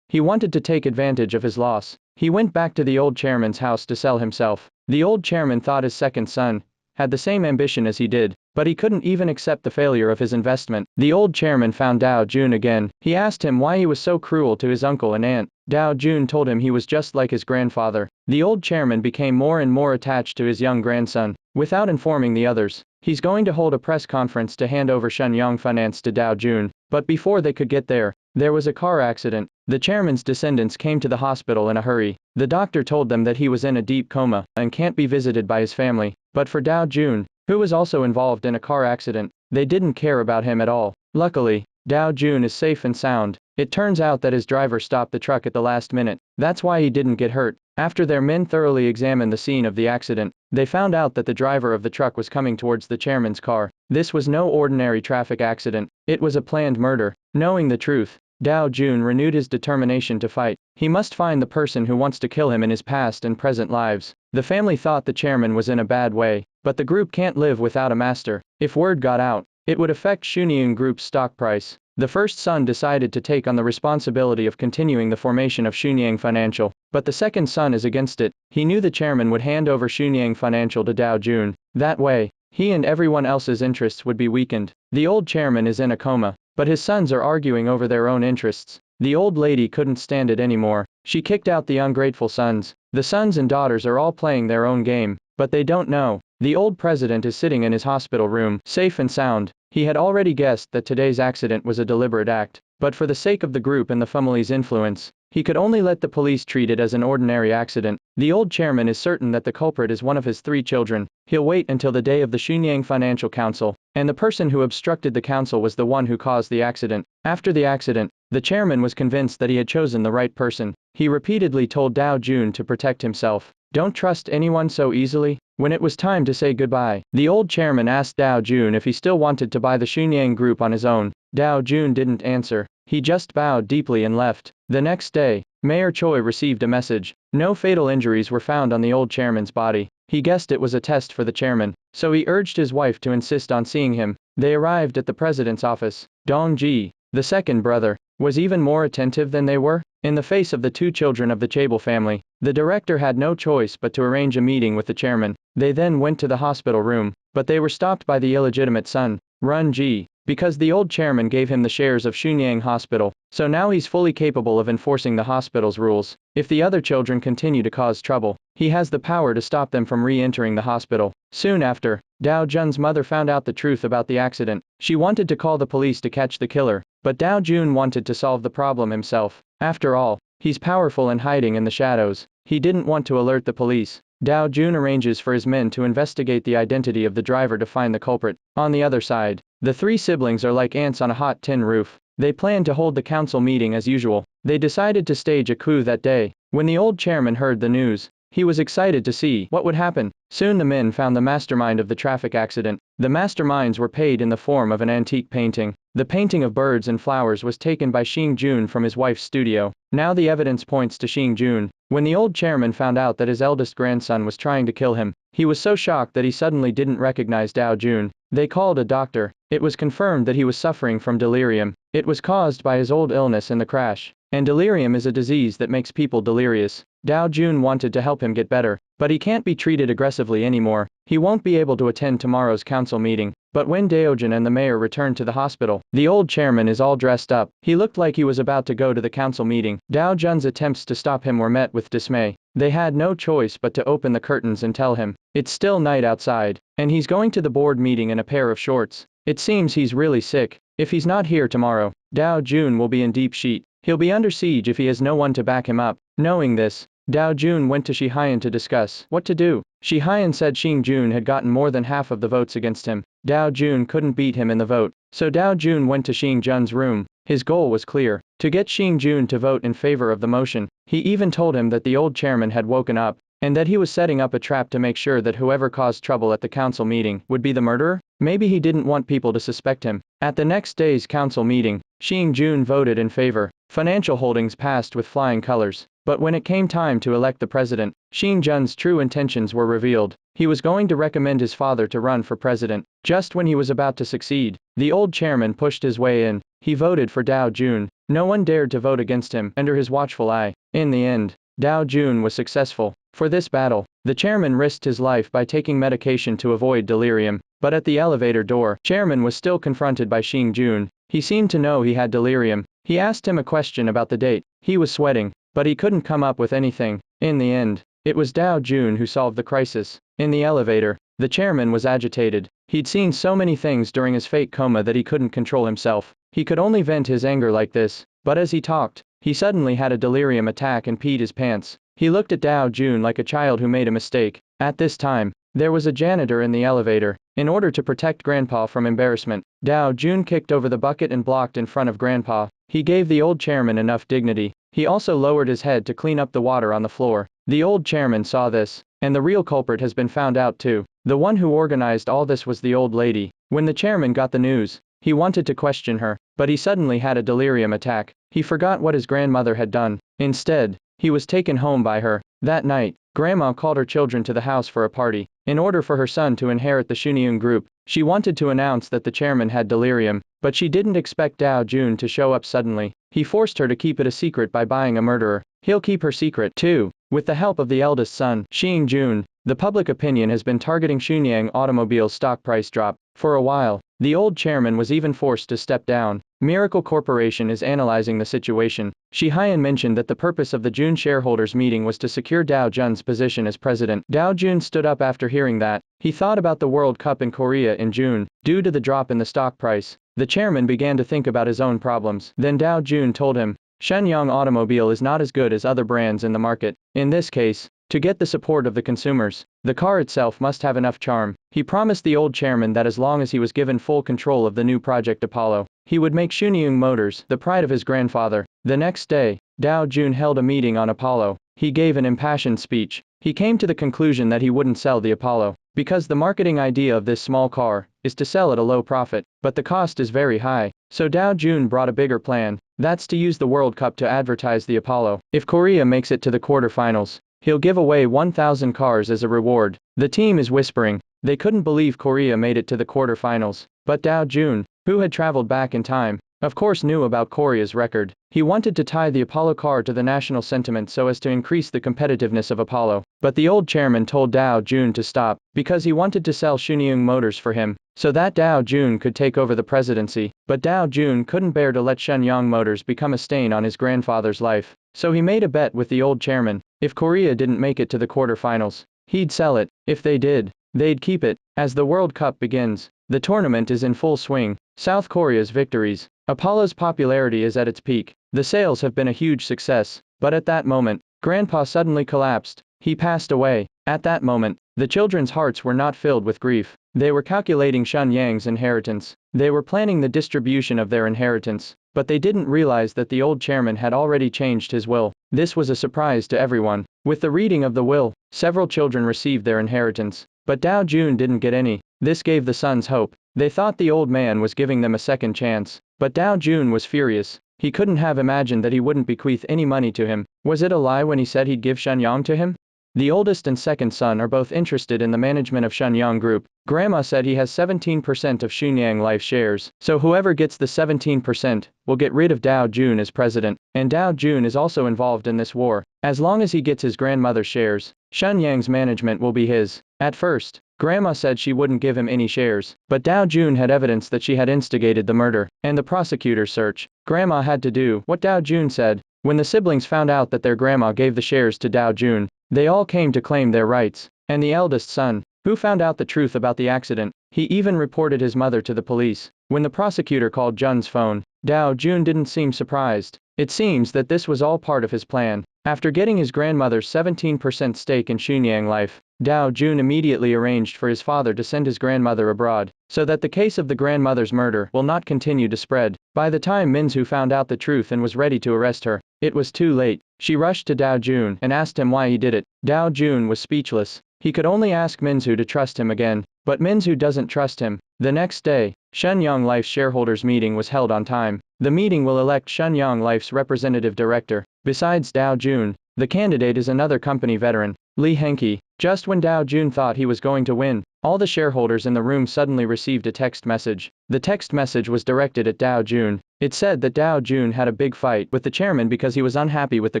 He wanted to take advantage of his loss. He went back to the old chairman's house to sell himself. The old chairman thought his second son had the same ambition as he did, but he couldn't even accept the failure of his investment. The old chairman found Dao Jun again. He asked him why he was so cruel to his uncle and aunt. Dao Jun told him he was just like his grandfather. The old chairman became more and more attached to his young grandson. Without informing the others, he's going to hold a press conference to hand over Shenyang Finance to Dao Jun. But before they could get there was a car accident. The chairman's descendants came to the hospital in a hurry. The doctor told them that he was in a deep coma and can't be visited by his family. But for Dao Jun, who was also involved in a car accident, they didn't care about him at all. Luckily, Dao Jun is safe and sound. It turns out that his driver stopped the truck at the last minute. That's why he didn't get hurt. After their men thoroughly examined the scene of the accident, they found out that the driver of the truck was coming towards the chairman's car. This was no ordinary traffic accident. It was a planned murder. Knowing the truth, Dao Jun renewed his determination to fight. He must find the person who wants to kill him in his past and present lives. The family thought the chairman was in a bad way, but the group can't live without a master. If word got out, it would affect Xunyang Group's stock price. The first son decided to take on the responsibility of continuing the formation of Xunyang Financial, but the second son is against it. He knew the chairman would hand over Xunyang Financial to Dao Jun. That way, he and everyone else's interests would be weakened. The old chairman is in a coma, but his sons are arguing over their own interests. The old lady couldn't stand it anymore. She kicked out the ungrateful sons. The sons and daughters are all playing their own game, but they don't know. The old president is sitting in his hospital room, safe and sound. He had already guessed that today's accident was a deliberate act, but for the sake of the group and the family's influence, he could only let the police treat it as an ordinary accident. The old chairman is certain that the culprit is one of his 3 children. He'll wait until the day of the Xunyang Financial Council, and the person who obstructed the council was the one who caused the accident. After the accident, the chairman was convinced that he had chosen the right person. He repeatedly told Dao Jun to protect himself. Don't trust anyone so easily. When it was time to say goodbye, the old chairman asked Dao Jun if he still wanted to buy the Xunyang Group on his own. Dao Jun didn't answer. He just bowed deeply and left. The next day, Mayor Choi received a message. No fatal injuries were found on the old chairman's body. He guessed it was a test for the chairman, so he urged his wife to insist on seeing him. They arrived at the president's office. Dong Ji, the second brother, was even more attentive than they were. In the face of the two children of the Chable family, the director had no choice but to arrange a meeting with the chairman. They then went to the hospital room, but they were stopped by the illegitimate son, Run Ji, because the old chairman gave him the shares of Xunyang Hospital, so now he's fully capable of enforcing the hospital's rules. If the other children continue to cause trouble, he has the power to stop them from re-entering the hospital. Soon after, Dao Jun's mother found out the truth about the accident. She wanted to call the police to catch the killer, but Dao Jun wanted to solve the problem himself. After all, he's powerful and hiding in the shadows. He didn't want to alert the police. Dao Jun arranges for his men to investigate the identity of the driver to find the culprit. On the other side, the three siblings are like ants on a hot tin roof. They planned to hold the council meeting as usual. They decided to stage a coup that day. When the old chairman heard the news, he was excited to see what would happen. Soon the men found the mastermind of the traffic accident. The masterminds were paid in the form of an antique painting. The painting of birds and flowers was taken by Xing Jun from his wife's studio. Now the evidence points to Xing Jun. When the old chairman found out that his eldest grandson was trying to kill him, he was so shocked that he suddenly didn't recognize Dao Jun. They called a doctor. It was confirmed that he was suffering from delirium. It was caused by his old illness in the crash. And delirium is a disease that makes people delirious. Dao Jun wanted to help him get better, but he can't be treated aggressively anymore. He won't be able to attend tomorrow's council meeting. But when Daojin and the mayor returned to the hospital, the old chairman is all dressed up. He looked like he was about to go to the council meeting. Dao Jun's attempts to stop him were met with dismay. They had no choice but to open the curtains and tell him, it's still night outside, and he's going to the board meeting in a pair of shorts. It seems he's really sick. If he's not here tomorrow, Dao Jun will be in deep shit. He'll be under siege if he has no one to back him up. Knowing this, Dao Jun went to Shihayan to discuss what to do. Shihayan said Xing Jun had gotten more than half of the votes against him. Dao Jun couldn't beat him in the vote, so Dao Jun went to Xing Jun's room. His goal was clear, to get Xing Jun to vote in favor of the motion. He even told him that the old chairman had woken up, and that he was setting up a trap to make sure that whoever caused trouble at the council meeting would be the murderer. Maybe he didn't want people to suspect him. At the next day's council meeting, Xing Jun voted in favor. Financial holdings passed with flying colors. But when it came time to elect the president, Xing Jun's true intentions were revealed. He was going to recommend his father to run for president. Just when he was about to succeed, the old chairman pushed his way in. He voted for Dao Jun. No one dared to vote against him under his watchful eye. In the end, Dao Jun was successful. For this battle, the chairman risked his life by taking medication to avoid delirium. But at the elevator door, chairman was still confronted by Xing Jun. He seemed to know he had delirium. He asked him a question about the date. He was sweating, but he couldn't come up with anything. In the end, it was Dao Jun who solved the crisis. In the elevator, the chairman was agitated. He'd seen so many things during his fake coma that he couldn't control himself. He could only vent his anger like this. But as he talked, he suddenly had a delirium attack and peed his pants. He looked at Dao Jun like a child who made a mistake. At this time, there was a janitor in the elevator. In order to protect Grandpa from embarrassment, Dao Jun kicked over the bucket and blocked in front of Grandpa. He gave the old chairman enough dignity. He also lowered his head to clean up the water on the floor. The old chairman saw this, and the real culprit has been found out too. The one who organized all this was the old lady. When the chairman got the news, he wanted to question her, but he suddenly had a delirium attack. He forgot what his grandmother had done. Instead, he was taken home by her. That night, Grandma called her children to the house for a party. In order for her son to inherit the Xunyun Group, she wanted to announce that the chairman had delirium, but she didn't expect Dao Jun to show up suddenly. He forced her to keep it a secret by buying a murderer. He'll keep her secret too. With the help of the eldest son, Xing Jun, the public opinion has been targeting Xunyang Automobile's stock price drop. For a while, the old chairman was even forced to step down. Miracle Corporation is analyzing the situation. Shihayan mentioned that the purpose of the June shareholders meeting was to secure Dao Jun's position as president. Dao Jun stood up after hearing that. He thought about the World Cup in Korea in June. Due to the drop in the stock price, the chairman began to think about his own problems. Then Dao Jun told him, Shenyang Automobile is not as good as other brands in the market. In this case, to get the support of the consumers, the car itself must have enough charm. He promised the old chairman that as long as he was given full control of the new project Apollo, he would make Xunyang Motors the pride of his grandfather. The next day, Dao Jun held a meeting on Apollo. He gave an impassioned speech. He came to the conclusion that he wouldn't sell the Apollo, because the marketing idea of this small car is to sell at a low profit, but the cost is very high. So Dow Jun brought a bigger plan, that's to use the World Cup to advertise the Apollo. If Korea makes it to the quarterfinals, he'll give away 1,000 cars as a reward. The team is whispering. They couldn't believe Korea made it to the quarterfinals, but Dow Jun, who had traveled back in time, of course knew about Korea's record. He wanted to tie the Apollo car to the national sentiment so as to increase the competitiveness of Apollo. But the old chairman told Dow Jun to stop, because he wanted to sell Shenyang Motors for him, so that Dow Jun could take over the presidency. But Dow Jun couldn't bear to let Shenyang Motors become a stain on his grandfather's life. So he made a bet with the old chairman. If Korea didn't make it to the quarterfinals, he'd sell it. If they did, they'd keep it. As the World Cup begins, the tournament is in full swing. South Korea's victories. Apollo's popularity is at its peak. The sales have been a huge success, but at that moment, Grandpa suddenly collapsed. He passed away. At that moment, the children's hearts were not filled with grief. They were calculating Shenyang's inheritance. They were planning the distribution of their inheritance, but they didn't realize that the old chairman had already changed his will. This was a surprise to everyone. With the reading of the will, several children received their inheritance, but Dow Jun didn't get any. This gave the sons hope. They thought the old man was giving them a second chance. But Dow Jun was furious. He couldn't have imagined that he wouldn't bequeath any money to him. Was it a lie when he said he'd give Shenyang to him? The oldest and second son are both interested in the management of Shenyang Group. Grandma said he has 17% of Shenyang Life shares, so whoever gets the 17% will get rid of Dow Jun as president. And Dow Jun is also involved in this war. As long as he gets his grandmother's shares, Shenyang's management will be his. At first, Grandma said she wouldn't give him any shares, but Dow Jun had evidence that she had instigated the murder and the prosecutor's search. Grandma had to do what Dow Jun said. When the siblings found out that their grandma gave the shares to Dow Jun, they all came to claim their rights. And the eldest son, who found out the truth about the accident, he even reported his mother to the police. When the prosecutor called Jun's phone, Dow Jun didn't seem surprised. It seems that this was all part of his plan. After getting his grandmother's 17% stake in Shenyang Life, Dow Jun immediately arranged for his father to send his grandmother abroad, so that the case of the grandmother's murder will not continue to spread. By the time Minzu found out the truth and was ready to arrest her, it was too late. She rushed to Dow Jun and asked him why he did it. Dow Jun was speechless. He could only ask Minzu to trust him again, but Minzu doesn't trust him. The next day, Shenyang Life's shareholders meeting was held on time. The meeting will elect Shenyang Life's representative director. Besides Dow Jun, the candidate is another company veteran, Lee Henke. Just when Dow Jun thought he was going to win, all the shareholders in the room suddenly received a text message. The text message was directed at Dow Jun. It said that Dow Jun had a big fight with the chairman because he was unhappy with the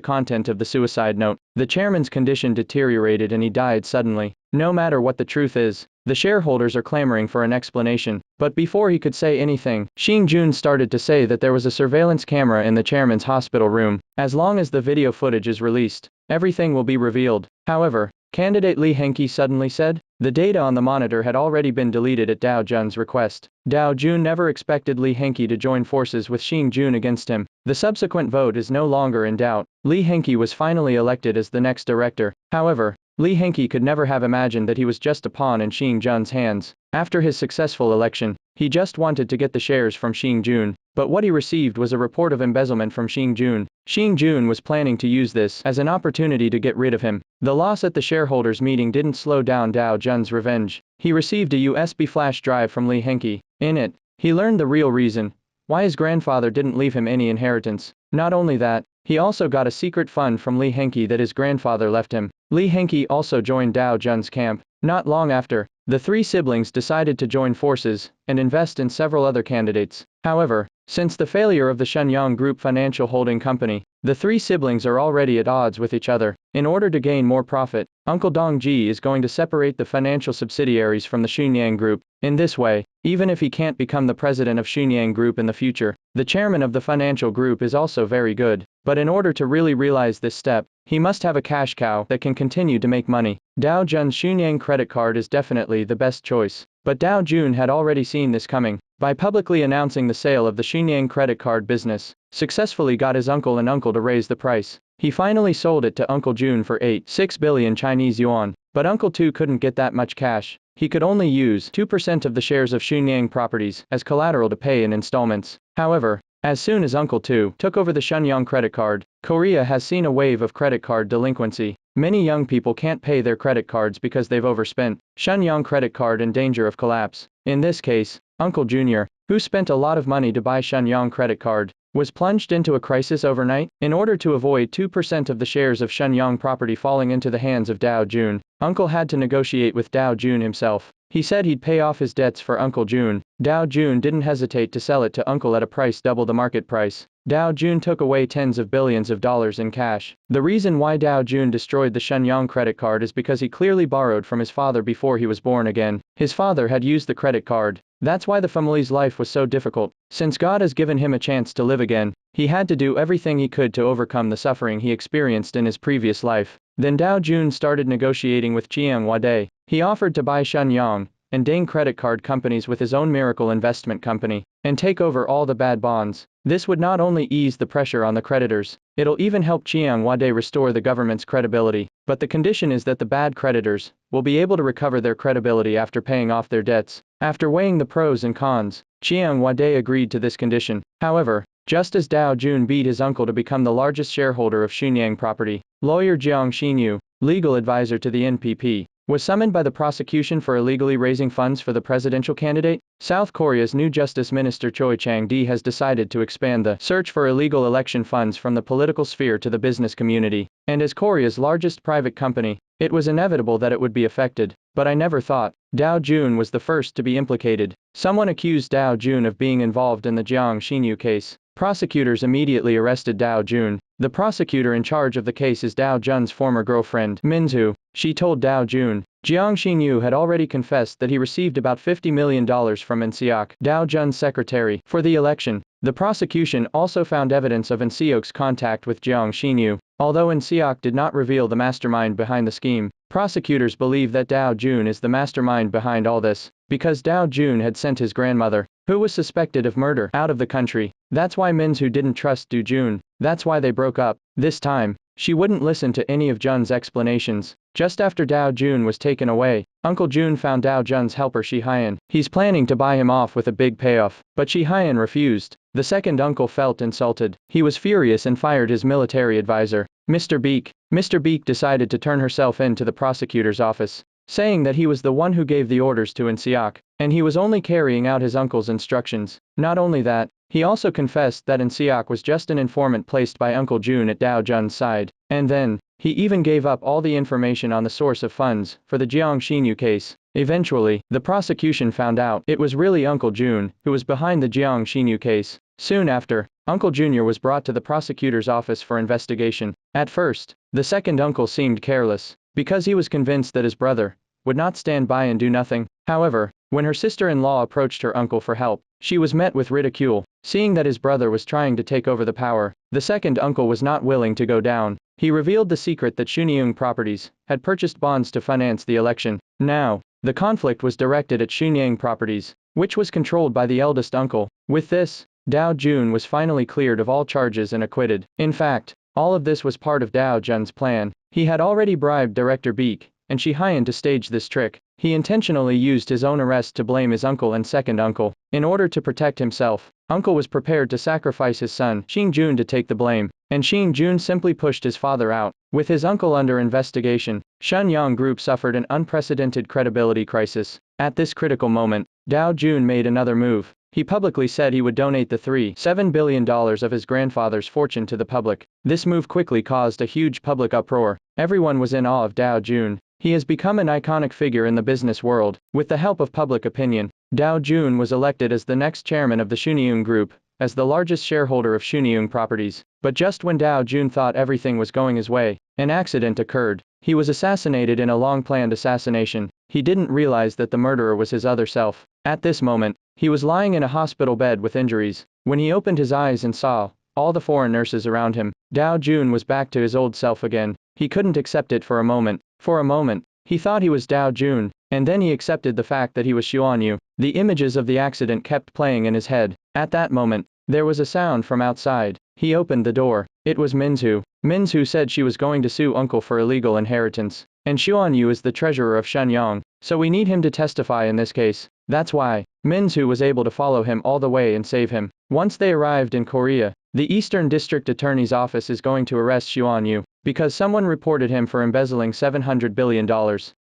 content of the suicide note. The chairman's condition deteriorated and he died suddenly. No matter what the truth is, the shareholders are clamoring for an explanation. But before he could say anything, Shin Jun started to say that there was a surveillance camera in the chairman's hospital room. As long as the video footage is released, everything will be revealed. However, candidate Lee Henke suddenly said, the data on the monitor had already been deleted at Dow Jun's request. Dow Jun never expected Lee Henke to join forces with Shin Jun against him. The subsequent vote is no longer in doubt. Lee Henke was finally elected as the next director. However, Lee Henke could never have imagined that he was just a pawn in Shin Jun's hands. After his successful election, he just wanted to get the shares from Shin Jun, but what he received was a report of embezzlement from Shin Jun. Shin Jun was planning to use this as an opportunity to get rid of him. The loss at the shareholders meeting didn't slow down Dow Jun's revenge. He received a USB flash drive from Lee Henke. In it, he learned the real reason why his grandfather didn't leave him any inheritance. Not only that, he also got a secret fund from Lee Henke that his grandfather left him. Lee Henke also joined Dow Jun's camp. Not long after, the three siblings decided to join forces and invest in several other candidates. However, since the failure of the Shenyang Group Financial Holding Company, the three siblings are already at odds with each other. In order to gain more profit, Uncle Dongji is going to separate the financial subsidiaries from the Shenyang Group. In this way, even if he can't become the president of Shenyang Group in the future, the chairman of the financial group is also very good. But in order to really realize this step, he must have a cash cow that can continue to make money. Dow Jun's Shenyang credit card is definitely the best choice. But Dow Jun had already seen this coming. By publicly announcing the sale of the Shenyang credit card business, successfully got his uncle and uncle to raise the price. He finally sold it to Uncle Jun for 8.6 billion Chinese yuan. But Uncle Tu couldn't get that much cash. He could only use 2% of the shares of Shenyang Properties as collateral to pay in installments. However, as soon as Uncle Tu took over the Shenyang credit card, Korea has seen a wave of credit card delinquency. Many young people can't pay their credit cards because they've overspent. Shenyang credit card in danger of collapse. In this case, Uncle Junior, who spent a lot of money to buy Shenyang credit card, was plunged into a crisis overnight. In order to avoid 2% of the shares of Shenyang property falling into the hands of Dao Jun, Uncle had to negotiate with Dao Jun himself. He said he'd pay off his debts for Uncle Jun. Dao Jun didn't hesitate to sell it to Uncle at a price double the market price. Dao Jun took away tens of billions of dollars in cash. The reason why Dao Jun destroyed the Shenyang credit card is because he clearly borrowed from his father before he was born again. His father had used the credit card. That's why the family's life was so difficult. Since God has given him a chance to live again, he had to do everything he could to overcome the suffering he experienced in his previous life. Then Dao Jun started negotiating with Chiang Wade. He offered to buy Shenyang and Ding credit card companies with his own miracle investment company, and take over all the bad bonds. This would not only ease the pressure on the creditors, it'll even help Chiang Wade restore the government's credibility. But the condition is that the bad creditors will be able to recover their credibility after paying off their debts. After weighing the pros and cons, Chiang Wade agreed to this condition. However, just as Dao Jun beat his uncle to become the largest shareholder of Shenyang property, lawyer Jiang Xinyu, legal advisor to the NPP, was summoned by the prosecution for illegally raising funds for the presidential candidate. South Korea's new Justice Minister Choi Chang-dee has decided to expand the search for illegal election funds from the political sphere to the business community. And as Korea's largest private company, it was inevitable that it would be affected. But I never thought Dao Jun was the first to be implicated. Someone accused Dao Jun of being involved in the Jiang Xinyu case. Prosecutors immediately arrested Dao Jun. The prosecutor in charge of the case is Dao Jun's former girlfriend, Minzu. She told Dao Jun, Jiang Xinyu had already confessed that he received about $50 million from Inseok, Dao Jun's secretary, for the election. The prosecution also found evidence of Inseok's contact with Jiang Xinyu. Although Inseok did not reveal the mastermind behind the scheme, prosecutors believe that Dao Jun is the mastermind behind all this, because Dao Jun had sent his grandmother, who was suspected of murder, out of the country. That's why Minzu didn't trust Do Jun. That's why they broke up. This time, she wouldn't listen to any of Jun's explanations. Just after Dao Jun was taken away, Uncle Jun found Dao Jun's helper Shi Hyan. He's planning to buy him off with a big payoff, but Shi Hyan refused. The second uncle felt insulted. He was furious and fired his military advisor, Mr. Beek. Mr. Beek decided to turn herself in to the prosecutor's office, saying that he was the one who gave the orders to Inseok, and he was only carrying out his uncle's instructions. Not only that, he also confessed that Inseok was just an informant placed by Uncle Jun at Dao Jun's side. And then, he even gave up all the information on the source of funds for the Jiang Xinyu case. Eventually, the prosecution found out it was really Uncle Jun who was behind the Jiang Xinyu case. Soon after, Uncle Junior was brought to the prosecutor's office for investigation. At first, the second uncle seemed careless, because he was convinced that his brother would not stand by and do nothing. However, when her sister-in-law approached her uncle for help, she was met with ridicule. Seeing that his brother was trying to take over the power, the second uncle was not willing to go down. He revealed the secret that Shenyang Properties had purchased bonds to finance the election. Now, the conflict was directed at Shenyang Properties, which was controlled by the eldest uncle. With this, Dao Jun was finally cleared of all charges and acquitted. In fact, all of this was part of Dao Jun's plan. He had already bribed Director Beek and Shi Hyan to stage this trick. He intentionally used his own arrest to blame his uncle and second uncle. In order to protect himself, Uncle was prepared to sacrifice his son, Xin Jun, to take the blame, and Xin Jun simply pushed his father out. With his uncle under investigation, Shenyang Group suffered an unprecedented credibility crisis. At this critical moment, Dao Jun made another move. He publicly said he would donate the $7 billion of his grandfather's fortune to the public. This move quickly caused a huge public uproar. Everyone was in awe of Dao Jun. He has become an iconic figure in the business world. With the help of public opinion, Dao Jun was elected as the next chairman of the Shenyang Group, as the largest shareholder of Shenyang Properties. But just when Dao Jun thought everything was going his way, an accident occurred. He was assassinated in a long-planned assassination. He didn't realize that the murderer was his other self. At this moment, he was lying in a hospital bed with injuries. When he opened his eyes and saw all the foreign nurses around him, Dao Jun was back to his old self again. He couldn't accept it for a moment. For a moment, he thought he was Dao Jun, and then he accepted the fact that he was Xuan Yu. The images of the accident kept playing in his head. At that moment, there was a sound from outside. He opened the door. It was Minzu. Minzu said she was going to sue Uncle for illegal inheritance, and Xuan Yu is the treasurer of Shenyang, so we need him to testify in this case. That's why Minzu was able to follow him all the way and save him. Once they arrived in Korea, the Eastern District Attorney's office is going to arrest Xuan Yu, because someone reported him for embezzling $700 billion.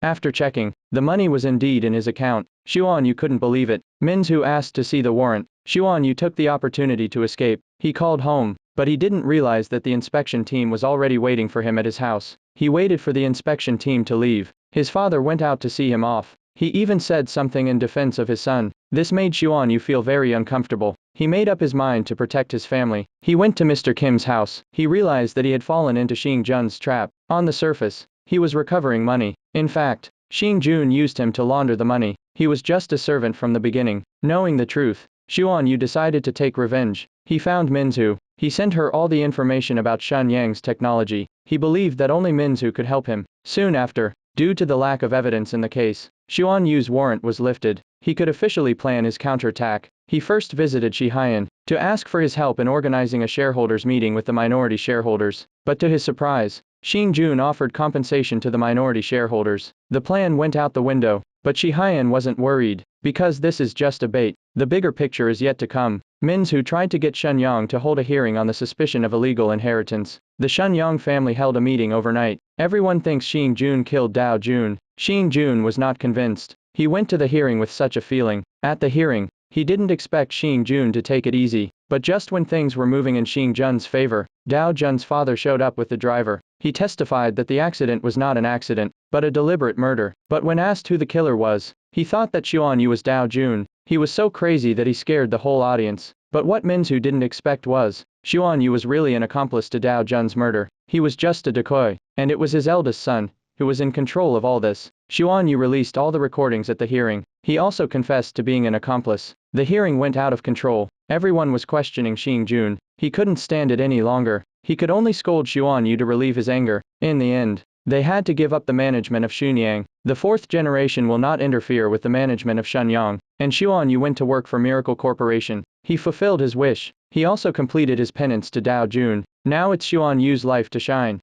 After checking, the money was indeed in his account. Xuan Yu couldn't believe it. Minzu asked to see the warrant. Xuan Yu took the opportunity to escape. He called home, but he didn't realize that the inspection team was already waiting for him at his house. He waited for the inspection team to leave. His father went out to see him off. He even said something in defense of his son. This made Xuan Yu feel very uncomfortable. He made up his mind to protect his family. He went to Mr. Kim's house. He realized that he had fallen into Xing Jun's trap. On the surface, he was recovering money. In fact, Xing Jun used him to launder the money. He was just a servant from the beginning. Knowing the truth, Xuan Yu decided to take revenge. He found Minzu. He sent her all the information about Shun Yang's technology. He believed that only Minzu could help him. Soon after, due to the lack of evidence in the case, Xuan Yu's warrant was lifted. He could officially plan his counterattack. He first visited Shi Haiyan to ask for his help in organizing a shareholders meeting with the minority shareholders. But to his surprise, Xing Jun offered compensation to the minority shareholders. The plan went out the window, but Shi Haiyan wasn't worried, because this is just a bait. The bigger picture is yet to come. Minzu tried to get Shun Yang to hold a hearing on the suspicion of illegal inheritance. The Shun Yang family held a meeting overnight. Everyone thinks Xing Jun killed Dao Jun. Xing Jun was not convinced. He went to the hearing with such a feeling. At the hearing, he didn't expect Xing Jun to take it easy. But just when things were moving in Xing Jun's favor, Dao Jun's father showed up with the driver. He testified that the accident was not an accident, but a deliberate murder. But when asked who the killer was, he thought that Xuan Yu was Dao Jun. He was so crazy that he scared the whole audience. But what Minzu didn't expect was, Xuan Yu was really an accomplice to Dao Jun's murder. He was just a decoy, and it was his eldest son who was in control of all this. Xuan Yu released all the recordings at the hearing. He also confessed to being an accomplice. The hearing went out of control. Everyone was questioning Xing Jun. He couldn't stand it any longer. He could only scold Xuan Yu to relieve his anger. In the end, they had to give up the management of Xunyang. The fourth generation will not interfere with the management of Shenyang, and Xuan Yu went to work for Miracle Corporation. He fulfilled his wish. He also completed his penance to Dao Jun. Now it's Xuan Yu's life to shine.